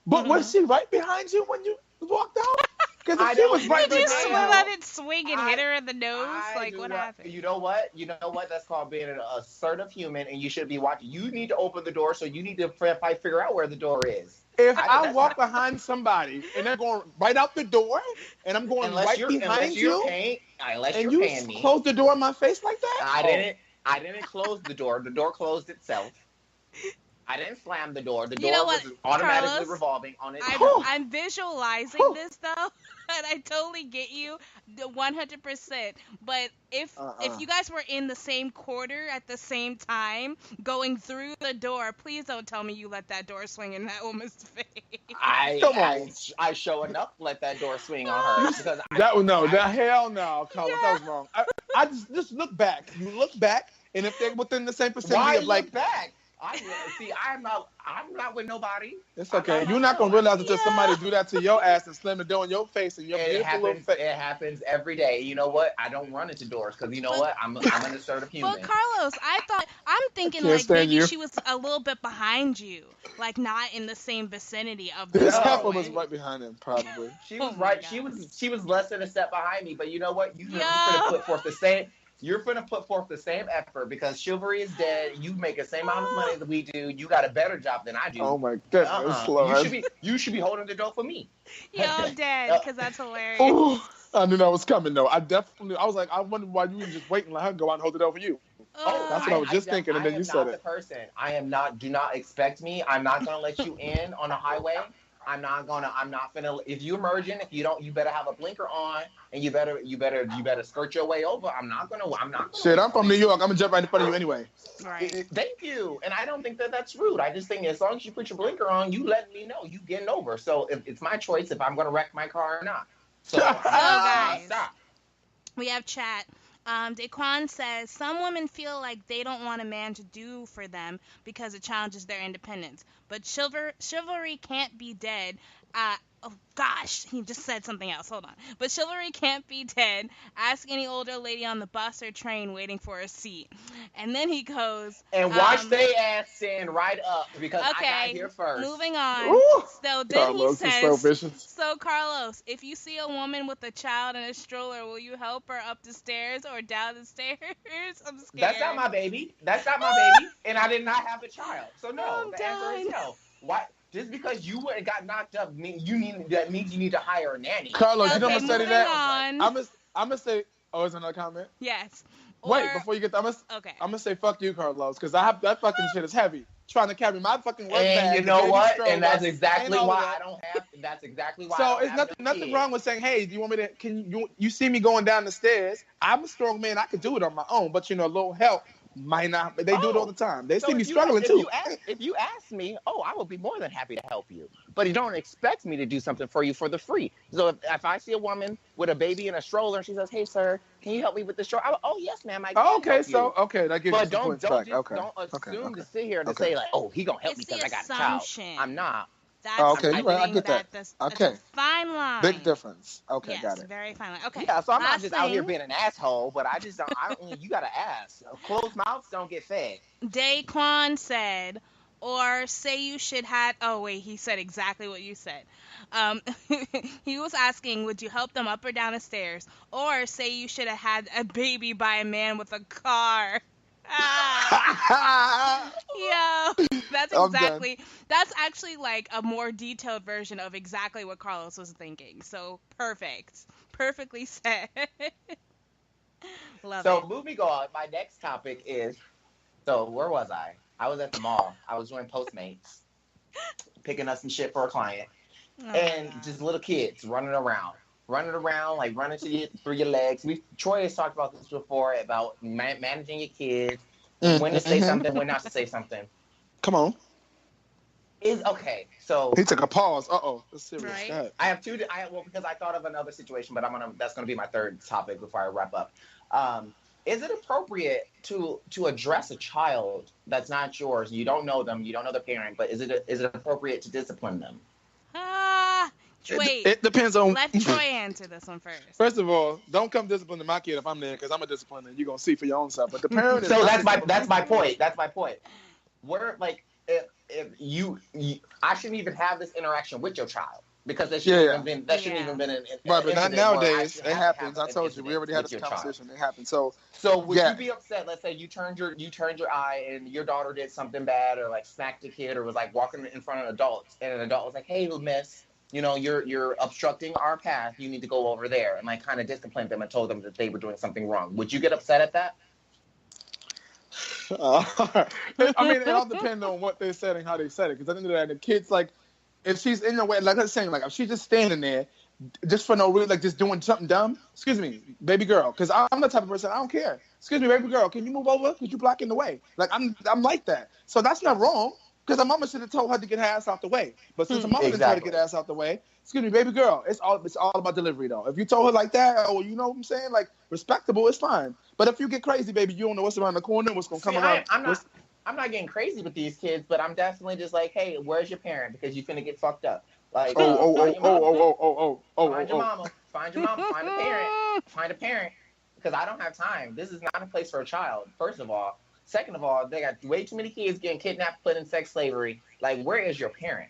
But was she right behind you when you walked out? Because if she was right Did you there, let it swing and hit her in the nose? Like, what happened? You know what? That's called being an assertive human, and you should be watching. You need to open the door, so you need to figure out where the door is. if I walk behind somebody and they're going right out the door, and I'm going right behind you, and you close the door in my face like that? I didn't close the door. The door closed itself. I didn't slam the door. The door was automatically Carlos, revolving on its I'm visualizing this though, and I totally get you, 100%. But if you guys were in the same quarter at the same time, going through the door, please don't tell me you let that door swing in that woman's face. I show enough let that door swing on her because hell no, Carlos, that was wrong. I just look back. You look back, and if they're within the same vicinity of like back. I'm not with nobody. It's okay. You're not gonna realize until somebody do that to your ass and slam the door in your face and your beautiful little face. It happens every day. You know what? I don't run into doors because you know what? I'm an assertive human. But Carlos, I'm thinking like maybe she was a little bit behind you, like not in the same vicinity of the. This heifer was right behind him, probably. She was right. She was less than a step behind me. But you know what? You're gonna put forth the same. You're going to put forth the same effort because chivalry is dead. You make the same amount of money that we do. You got a better job than I do. Oh my goodness, You should be holding the door for me. Yo, I'm dead because that's hilarious. Ooh, I knew that was coming though. I was like, I wondered why you were just waiting to let her go out and hold it door for you. That's what I was just thinking, and then you said it. I am not. Do not expect me. I'm not going to let you in on a highway. I'm not gonna. If you emerging, you better have a blinker on, and you better skirt your way over. I'm not gonna. Shit, I'm from New York. I'm gonna jump right in front of you anyway. Right. Thank you. And I don't think that's rude. I just think as long as you put your blinker on, you let me know you getting over. So it's my choice if I'm gonna wreck my car or not. So guys, stop. We have chat. Daquan says, some women feel like they don't want a man to do for them because it challenges their independence. But chivalry can't be dead. Oh, gosh, he just said something else. Hold on. But chivalry can't be dead. Ask any older lady on the bus or train waiting for a seat. And then he goes... And watch they ass stand right up because I got here first. Moving on. Ooh, So then Carlos he says... So Carlos, if you see a woman with a child in a stroller, will you help her up the stairs or down the stairs? I'm scared. That's not my baby. And I did not have a child. So no, the answer is no. Why? Just because you got knocked up means you need to hire a nanny. Carlos, you know I'm gonna say that. On. I'm gonna say. Oh, is there another comment? Yes. Wait, before you get that, I'm gonna say fuck you, Carlos, because I have that fucking shit is heavy. Trying to carry my fucking work bag. And you know what? And that's exactly why I don't have. That's exactly why. So it's nothing wrong with saying, hey, do you want me to? Can you see me going down the stairs? I'm a strong man. I could do it on my own, but a little help might not. They do it all the time. They see me struggling too. If you ask me, I will be more than happy to help you. But you don't expect me to do something for you for the free. So if I see a woman with a baby in a stroller and she says, "Hey, sir, can you help me with the stroller?" Oh, yes, ma'am. I can help you. That gives you some points back. Don't assume to sit here and say like, "Oh, he gonna help me because I got a child." I'm not. That's you're right. I get that. That's okay. a fine line. Big difference. Okay, yes, got it. Very fine line. Okay. Yeah, so I'm not just out here being an asshole, but I just don't. You gotta ask. Closed mouths don't get fed. Daquan said, or say you should have. Oh wait, he said exactly what you said. He was asking, would you help them up or down the stairs, or say you should have had a baby by a man with a car. Yo, that's actually like a more detailed version of exactly what Carlos was thinking. So perfectly said. Love it. So moving on, my next topic is, so where was I? I was at the mall. I was doing Postmates, picking up some shit for a client, and just little kids running around, like running through your legs. Troy has talked about this before, about managing your kids, when to say something, when not to say something. Come on. Okay, so he took a pause. That's serious. Right. I have two. Because I thought of another situation, but that's gonna be my third topic before I wrap up. Is it appropriate to address a child that's not yours? You don't know them, you don't know the parent, but is it appropriate to discipline them? Wait. It depends on. Let Troy answer this one first. First of all, don't come disciplining my kid if I'm there, because I'm a discipliner. You're gonna see for your own self. But the parent. So that's my point. That's my point. Where like if you I shouldn't even have this interaction with your child. because that shouldn't even been an right, but not incident nowadays. where I It should happens. have I an told you, we incident already had with this your child. conversation. It happens. So would you be upset? Let's say you turned your eye and your daughter did something bad, or like smacked a kid, or was like walking in front of adults, and an adult was like, "Hey, miss, you know, you're obstructing our path. You need to go over there," and like kind of disciplined them and told them that they were doing something wrong. Would you get upset at that? I mean, it all depends on what they said and how they said it. Because at the end of the day, the kid's like, if she's in the way, like I was saying, like if she's just standing there, just for no reason, like just doing something dumb. Excuse me, baby girl, because I'm the type of person I don't care. Excuse me, baby girl, can you move over? Because you blocking the way. Like I'm like that. So that's not wrong. Because her mama should have told her to get her ass out the way. But since her mama didn't tell her to get her ass out the way, excuse me, baby girl, it's all about delivery though. If you told her like that, or you know what I'm saying, like respectable, it's fine. But if you get crazy, baby, you don't know what's around the corner, what's gonna come around. I'm not getting crazy with these kids, but I'm definitely just like, hey, where's your parent? Because you're finna get fucked up. Like, find your mama, find a parent, because I don't have time. This is not a place for a child. First of all. Second of all, they got way too many kids getting kidnapped, put in sex slavery. Like, where is your parent?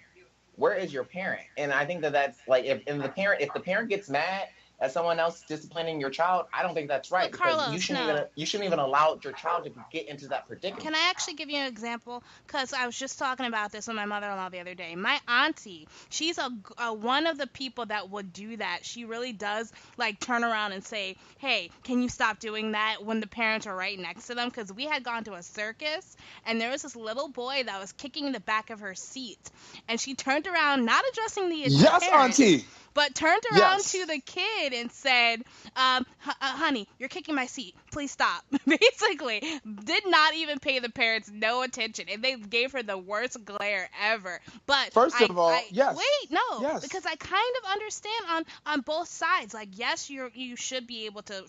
Where is your parent? And I think that's like, if the parent gets mad at someone else disciplining your child, I don't think that's right. But because Carlos, you shouldn't even allow your child to get into that predicament. Can I actually give you an example? Because I was just talking about this with my mother-in-law the other day. My auntie, she's a one of the people that would do that. She really does like turn around and say, "Hey, can you stop doing that?" when the parents are right next to them. Because we had gone to a circus and there was this little boy that was kicking the back of her seat, and she turned around, not addressing the yes, parents, auntie, but turned around to the kid and said, honey, you're kicking my seat. Please stop. Basically, did not even pay the parents no attention. And they gave her the worst glare ever. But first of all, yes. Wait, no. Yes. Because I kind of understand on both sides. Like, yes, you should be able to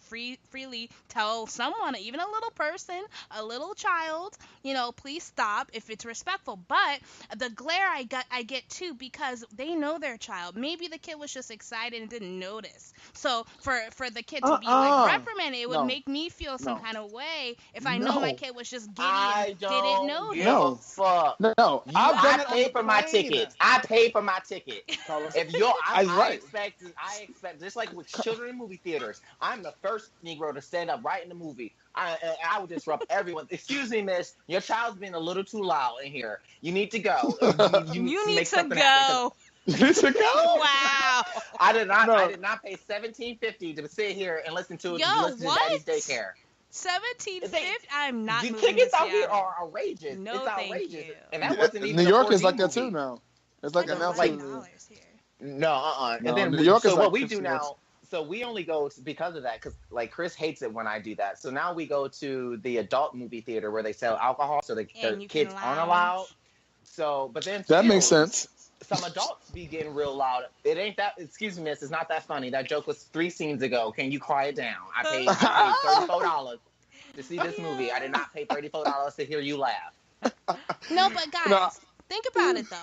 freely tell someone, even a little person, a little child, you know, please stop if it's respectful. But the glare I get too, because they know their child. Maybe the kid was just excited and didn't notice. So for the kid to be like reprimanded, it would make me feel some kind of way if I know my kid was just giddy and didn't notice. Fuck. No. I paid for my ticket. I paid for my ticket. If I expect just like with children in movie theaters, I'm the first Negro to stand up right in the movie. I would disrupt everyone. Excuse me, miss, your child's being a little too loud in here. You need to go. You need to go. Wow. I did not pay $17.50 to sit here and listen to Daddy's Daycare. $17.50? I'm not. The tickets out here are outrageous. No, it's outrageous. Thank you. And that wasn't even New York is like movie. that too now. It's like announced like No, and then New York is so like what we do now. So we only go because of that, because like Chris hates it when I do that. So now we go to the adult movie theater where they sell alcohol, so the kids aren't allowed. So, but then that makes sense. Some adults be getting real loud. It ain't that. Excuse me, miss. It's not that funny. That joke was 3 scenes ago. Can you quiet down? I paid $34 to see this movie. I did not pay $34 to hear you laugh. No, but guys, think about it though.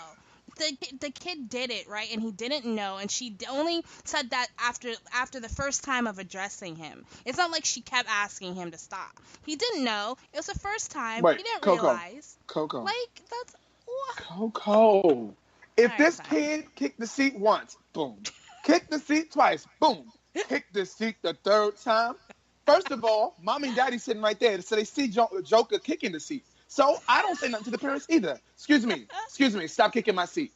The kid did it, right? And he didn't know, and she only said that after the first time of addressing him. It's not like she kept asking him to stop. He didn't know. It was the first time. Wait, he didn't realize. Coco. Like, that's... Coco. If this kid kicked the seat once, boom. Kicked the seat twice, boom. Kicked the seat the third time. First of all, mommy and daddy sitting right there, so they see Joker kicking the seat. So I don't say nothing to the parents either. Excuse me, stop kicking my seat.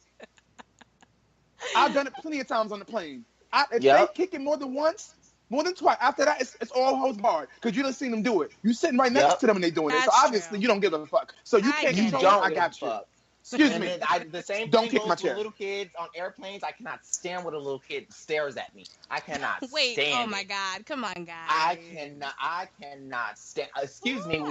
I've done it plenty of times on the plane. If they kick it more than once, more than twice, after that, it's all hose barred, because you done seen them do it. You sitting right next to them and they doing it. So obviously you don't give a fuck. So you can't control it. I got you. Excuse me. The same don't thing kick my goes chair. with little kids on airplanes. I cannot stand when a little kid stares at me. I cannot Wait, stand oh my God. Come on, guys. I cannot stand. Excuse me,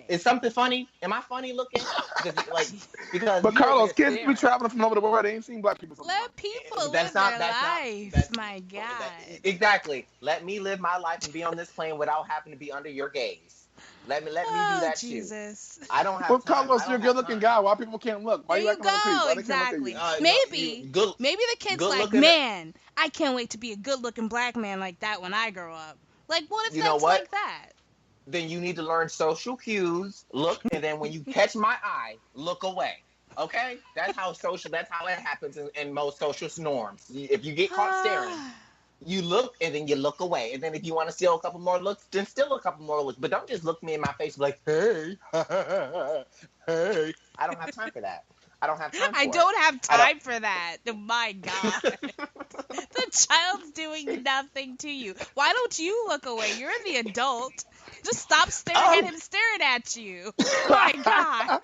is something funny? Am I funny looking? Because but Carlos, kids be traveling from over the world. They ain't seen black people sometimes. Let people live their life. My God. Exactly. Let me live my life and be on this plane without having to be under your gaze. Let me do that Jesus. too. I don't have. Well, Carlos, you're a good-looking guy. Why people can't look? Why there you go. Exactly. Maybe the kid's like, man, I can't wait to be a good-looking black man like that when I grow up. Like, what if that's like that? Then you need to learn social cues. Look, and then when you catch my eye, look away. Okay, that's how it happens in most social norms. If you get caught staring, you look and then you look away, and then if you want to steal a couple more looks, then steal a couple more looks. But don't just look me in my face like, hey, hey. I don't have time for that. I don't have time for that. Oh my God. The child's doing nothing to you. Why don't you look away? You're the adult. Just stop staring at him staring at you. Oh my God.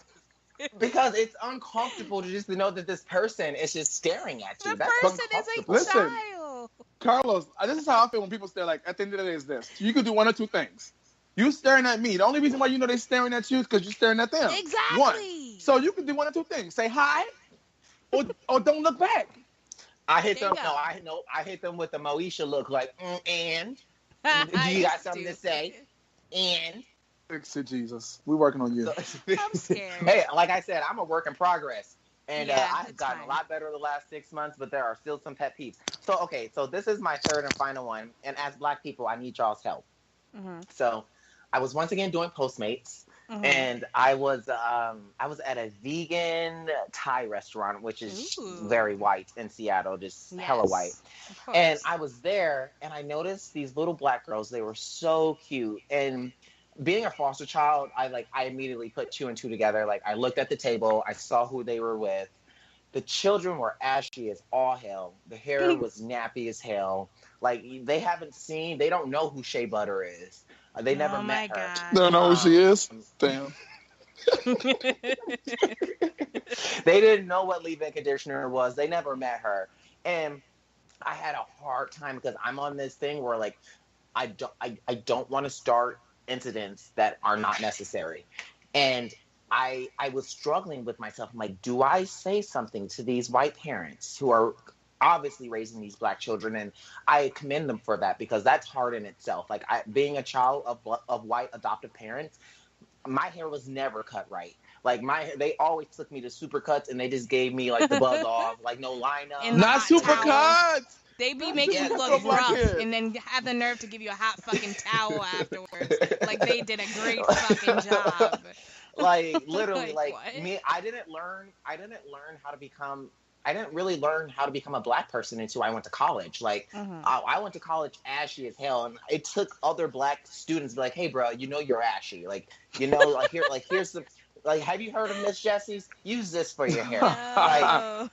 Because it's uncomfortable to just know that this person is just staring at you. The person is a child. Carlos, this is how I feel when people stare. Like, at the end of the day, is this. You could do one or two things. You staring at me. The only reason why you know they're staring at you is because you're staring at them. Exactly. One. So you can do one or two things. Say hi, or don't look back. I hit them. I hit them with the Moesha look. Like, and do you got something to say? And fix it, Jesus. We're working on you. I'm scared. Hey, like I said, I'm a work in progress. And I've gotten fine. a lot better the last 6 months, but there are still some pet peeves. So this is my third and final one. And as Black people, I need y'all's help. Mm-hmm. So I was once again doing Postmates. Mm-hmm. And I was at a vegan Thai restaurant, which is very white in Seattle, just hella white. And I was there, and I noticed these little Black girls. They were so cute. And being a foster child, I immediately put two and two together. Like, I looked at the table, I saw who they were with. The children were ashy as all hell. The hair was nappy as hell. Like, they don't know who Shea Butter is. They never met her. God. They don't know who she is? Damn. They didn't know what leave-in conditioner was. They never met her. And I had a hard time because I'm on this thing where, like, I don't want to start incidents that are not necessary. And I was struggling with myself. I'm like, do I say something to these white parents who are obviously raising these Black children? And I commend them for that, because that's hard in itself. Like, being a child of white adoptive parents, my hair was never cut right. Like, they always took me to Supercuts, and they just gave me like the buzz off, like no line up. Not Supercuts. They be making you look rough, and then have the nerve to give you a hot fucking towel afterwards. Like, they did a great fucking job. Like, literally, like what? me, I didn't really learn how to become a Black person until I went to college. Like, I went to college ashy as hell, and it took other Black students to be like, hey, bro, you're ashy. Like, here's the, like, have you heard of Miss Jessie's? Use this for your hair. Like,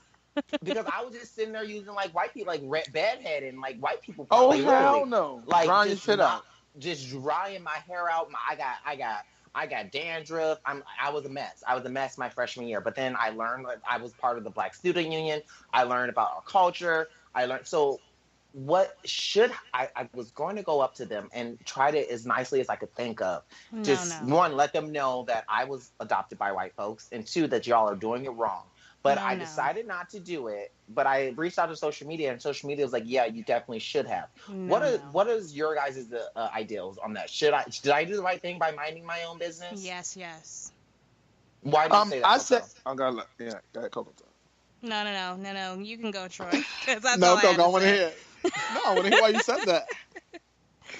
because I was just sitting there using, like, white people, like, bedhead and, like, white people. Oh, hell no. Like, drying your shit out. Just drying my hair out. I got dandruff. I was a mess. I was a mess my freshman year. But then I learned that I was part of the Black Student Union. I learned about our culture. So what should I was going to go up to them and try to, as nicely as I could think of, one, let them know that I was adopted by white folks, and two, that y'all are doing it wrong. But I decided not to do it. But I reached out to social media, and social media was like, "Yeah, you definitely should have." What is your guys' ideals on that? Did I do the right thing by minding my own business? Yes. Why did you say that? I said, go ahead, Coco. No. You can go, Troy. That's no, all Coco, I want to hear. No, I want to hear why you said that.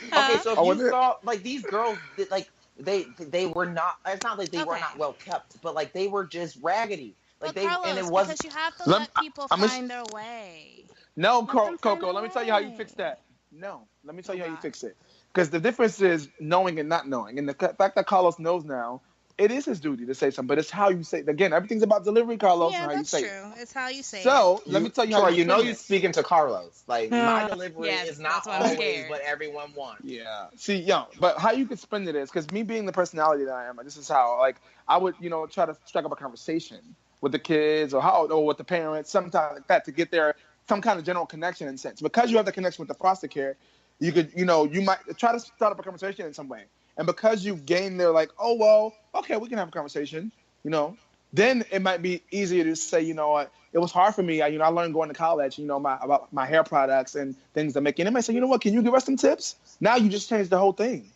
Okay, so if you saw, like, these girls, like, they were not. It's not like they were not well kept, but, like, they were just raggedy. Like, Carlos, and it wasn't, because you have to let people find their way. No, Coco, let me tell you how you fix that. No, let me tell you how you fix it. Because the difference is knowing and not knowing. And the fact that Carlos knows now, it is his duty to say something. But it's how you say it. Again, everything's about delivery, Carlos, and how you say it. Yeah, that's true. It's how you say it. So, let me tell you how you know you're speaking to Carlos. Like, my delivery is not always what everyone wants. Yeah. See, but how you can spin it is, because me being the personality that I am, this is how, like, I would, try to strike up a conversation with the kids or with the parents, sometimes like that, to get there some kind of general connection in a sense. Because you have the connection with the foster care, you could, you might try to start up a conversation in some way. And because you've gained their, like, oh, well, okay, we can have a conversation, then it might be easier to say, you know what, it was hard for me. I learned going to college, about my hair products and things that make it. And they might say, you know what, can you give us some tips? Now you just changed the whole thing.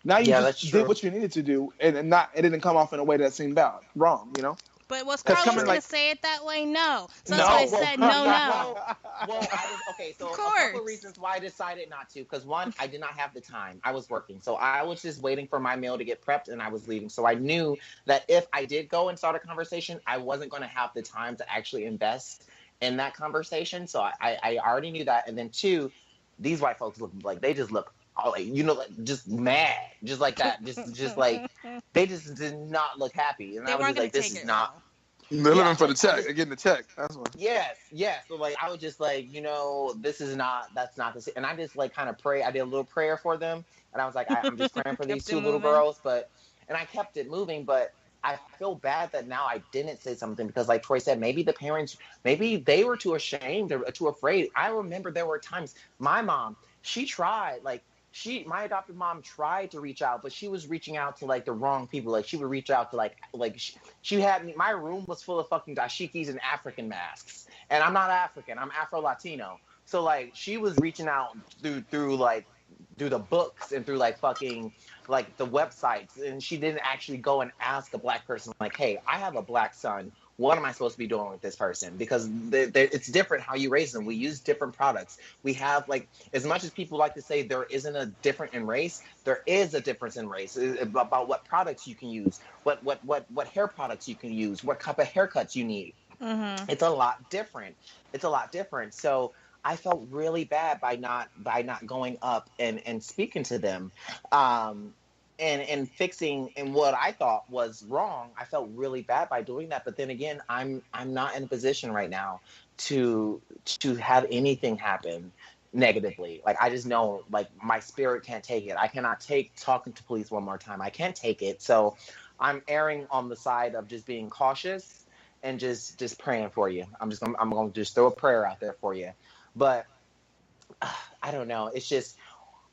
Now you just did what you needed to do, and it didn't come off in a way that seemed wrong, But was 'Cause Carlos coming, gonna like- say it that way? No. So No. that's why I Well, said no. So Of a couple course. reasons why I decided not to. Because one, I did not have the time. I was working. So I was just waiting for my meal to get prepped and I was leaving. So I knew that if I did go and start a conversation, I wasn't going to have the time to actually invest in that conversation. So I already knew that. And then two, these white folks look like they just look like just mad, just like that, just like they just did not look happy, and They I was weren't just gonna like, this take is it not. well. They're Yeah, living for the like, check. I just- They're getting the check. That's what. Yes. So like I was just like, this is not. That's not the. And I just like kind of pray. I did a little prayer for them, and I was like, I'm just praying for these Kept it two little moving. girls, and I kept it moving, but. I feel bad that now I didn't say something because, like Troy said, maybe the parents, maybe they were too ashamed or too afraid. I remember there were times my mom, she tried, my adopted mom tried to reach out, but she was reaching out to like the wrong people. Like she would reach out to she had me. My room was full of fucking dashikis and African masks, and I'm not African. I'm Afro Latino. So like she was reaching out through the books and through like fucking like the websites, and she didn't actually go and ask a black person like, hey, I have a black son, what am I supposed to be doing with this person? Because it's different how you raise them. We use different products. We have like, as much as people like to say there isn't a difference in race, there is a difference in race about what products you can use, what hair products you can use, what type of haircuts you need. Mm-hmm. It's a lot different. So I felt really bad by not going up and speaking to them, and fixing and what I thought was wrong. I felt really bad by doing that. But then again, I'm not in a position right now to have anything happen negatively. Like I just know like my spirit can't take it. I cannot take talking to police one more time. I can't take it. So I'm erring on the side of just being cautious and just praying for you. I'm going to just throw a prayer out there for you. But I don't know. It's just,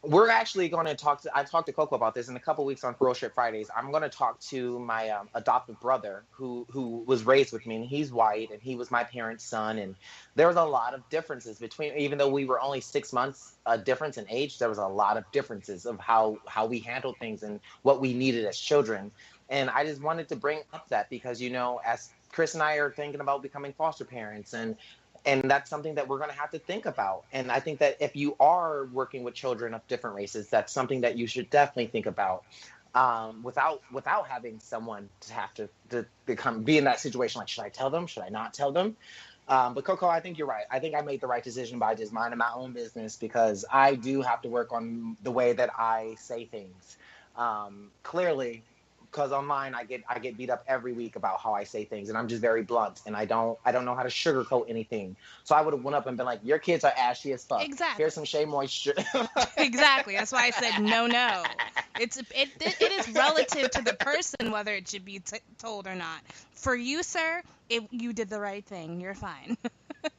we're actually going to I talked to Coco about this in a couple weeks on Real Shit Fridays. I'm going to talk to my adopted brother who was raised with me, and he's white, and he was my parents' son. And there was a lot of differences between, even though we were only 6 months difference in age, there was a lot of differences of how we handled things and what we needed as children. And I just wanted to bring up that because, as Chris and I are thinking about becoming foster parents, and that's something that we're going to have to think about. And I think that if you are working with children of different races, that's something that you should definitely think about, without having someone to have to be in that situation. Like, should I tell them? Should I not tell them? But Coco, I think you're right. I think I made the right decision by just minding my own business, because I do have to work on the way that I say things. Clearly, because online I get beat up every week about how I say things, and I'm just very blunt, and I don't know how to sugarcoat anything. So I would have went up and been like, "Your kids are ashy as fuck. Exactly. Here's some Shea Moisture." Exactly. That's why I said no. It is relative to the person whether it should be told or not. For you, sir, you did the right thing. You're fine.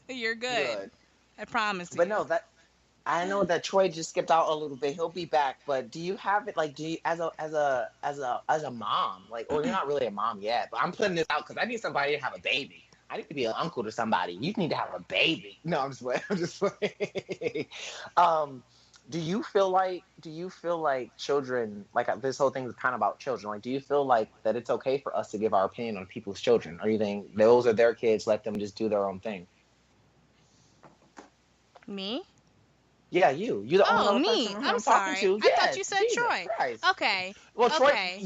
You're good. I promise you. But no, I know that Troy just skipped out a little bit. He'll be back. But do you have it? Like, do you as a mom? Like, or you're not really a mom yet. But I'm putting this out because I need somebody to have a baby. I need to be an uncle to somebody. You need to have a baby. No, I'm just playing. Do you feel like children? Like this whole thing is kind of about children. Like, do you feel like that it's okay for us to give our opinion on people's children, or you think those are their kids? Let them just do their own thing. Me? Yeah, you. You're the only me. person I'm talking sorry. to. I Yes, thought you said Jesus Troy. Christ. Okay. Well, Troy, Okay.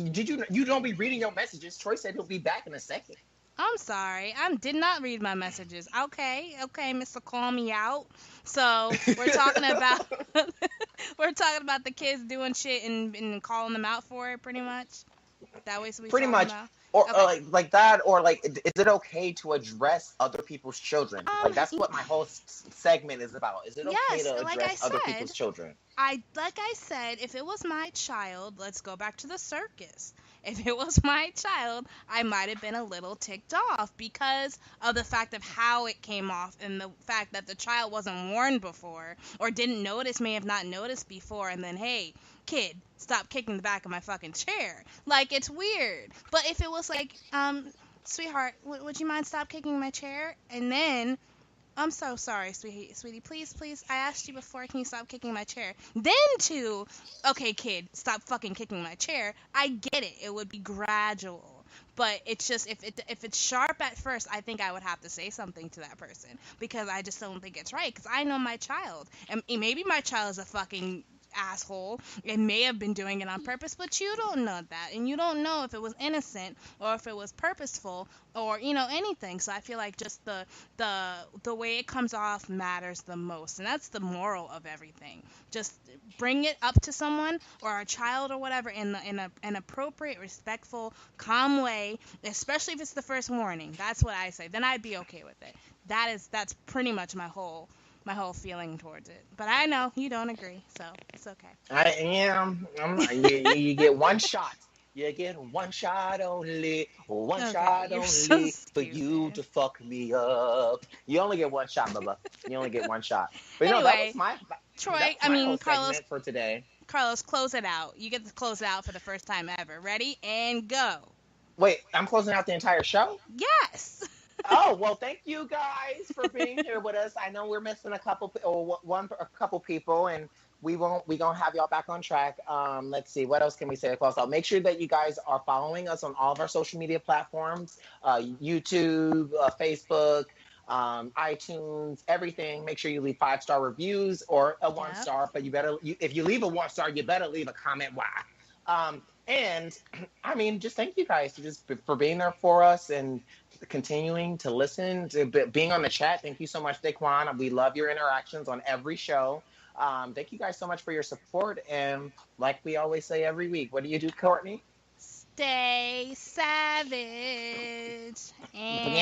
you don't be reading your messages. Troy said he'll be back in a second. I'm sorry. I did not read my messages. Okay, Mr. Call Me Out. So we're talking about the kids doing shit and calling them out for it, pretty much. That way, so we Pretty talking much. about? Or, Okay. like that, or like, is it okay to address other people's children? Like that's what my whole segment is about. Is it okay Yes, to like address I other said, people's children? Like I said, if it was my child, let's go back to the circus. If it was my child, I might have been a little ticked off because of the fact of how it came off and the fact that the child wasn't warned before or didn't notice, may have not noticed before, and then, hey, kid, stop kicking the back of my fucking chair. Like, it's weird. But if it was like, sweetheart, would you mind stop kicking my chair? And then, I'm so sorry, sweetie. Please. I asked you before, can you stop kicking my chair? Then okay, kid, stop fucking kicking my chair. I get it. It would be gradual. But it's just if it's sharp at first, I think I would have to say something to that person because I just don't think it's right. Because I know my child, and maybe my child is a fucking asshole and may have been doing it on purpose, but you don't know that, and you don't know if it was innocent or if it was purposeful or anything. So I feel like just the way it comes off matters the most, and that's the moral of everything. Just bring it up to someone or a child or whatever in an appropriate, respectful, calm way, especially if it's the first warning. That's what I say. Then I'd be okay with it. That's pretty much my whole feeling towards it. But I know you don't agree, so it's okay. I am. You get one shot. You get one shot only. One Okay, shot you're only so for you stupid. to fuck me up. You only get one shot, Bubba. You only get one shot. But that Anyway, was my Troy, that's my whole Carlos, segment for today. close it out. You get to close it out for the first time ever. Ready? And go. Wait, I'm closing out the entire show? Yes. Oh, well, thank you guys for being here with us. I know we're missing a couple people, and we gonna have y'all back on track. Let's see, what else can we say to close out? Make sure that you guys are following us on all of our social media platforms, YouTube, Facebook, iTunes, everything. Make sure you leave 5-star reviews or a 1-star, but if you leave a 1-star, you better leave a comment why. And I mean, just thank you guys for being there for us and continuing to listen, to being on the chat. Thank you so much, Daquan. We love your interactions on every show. Thank you guys so much for your support. And like we always say every week, what do you do, Courtney? Stay savage and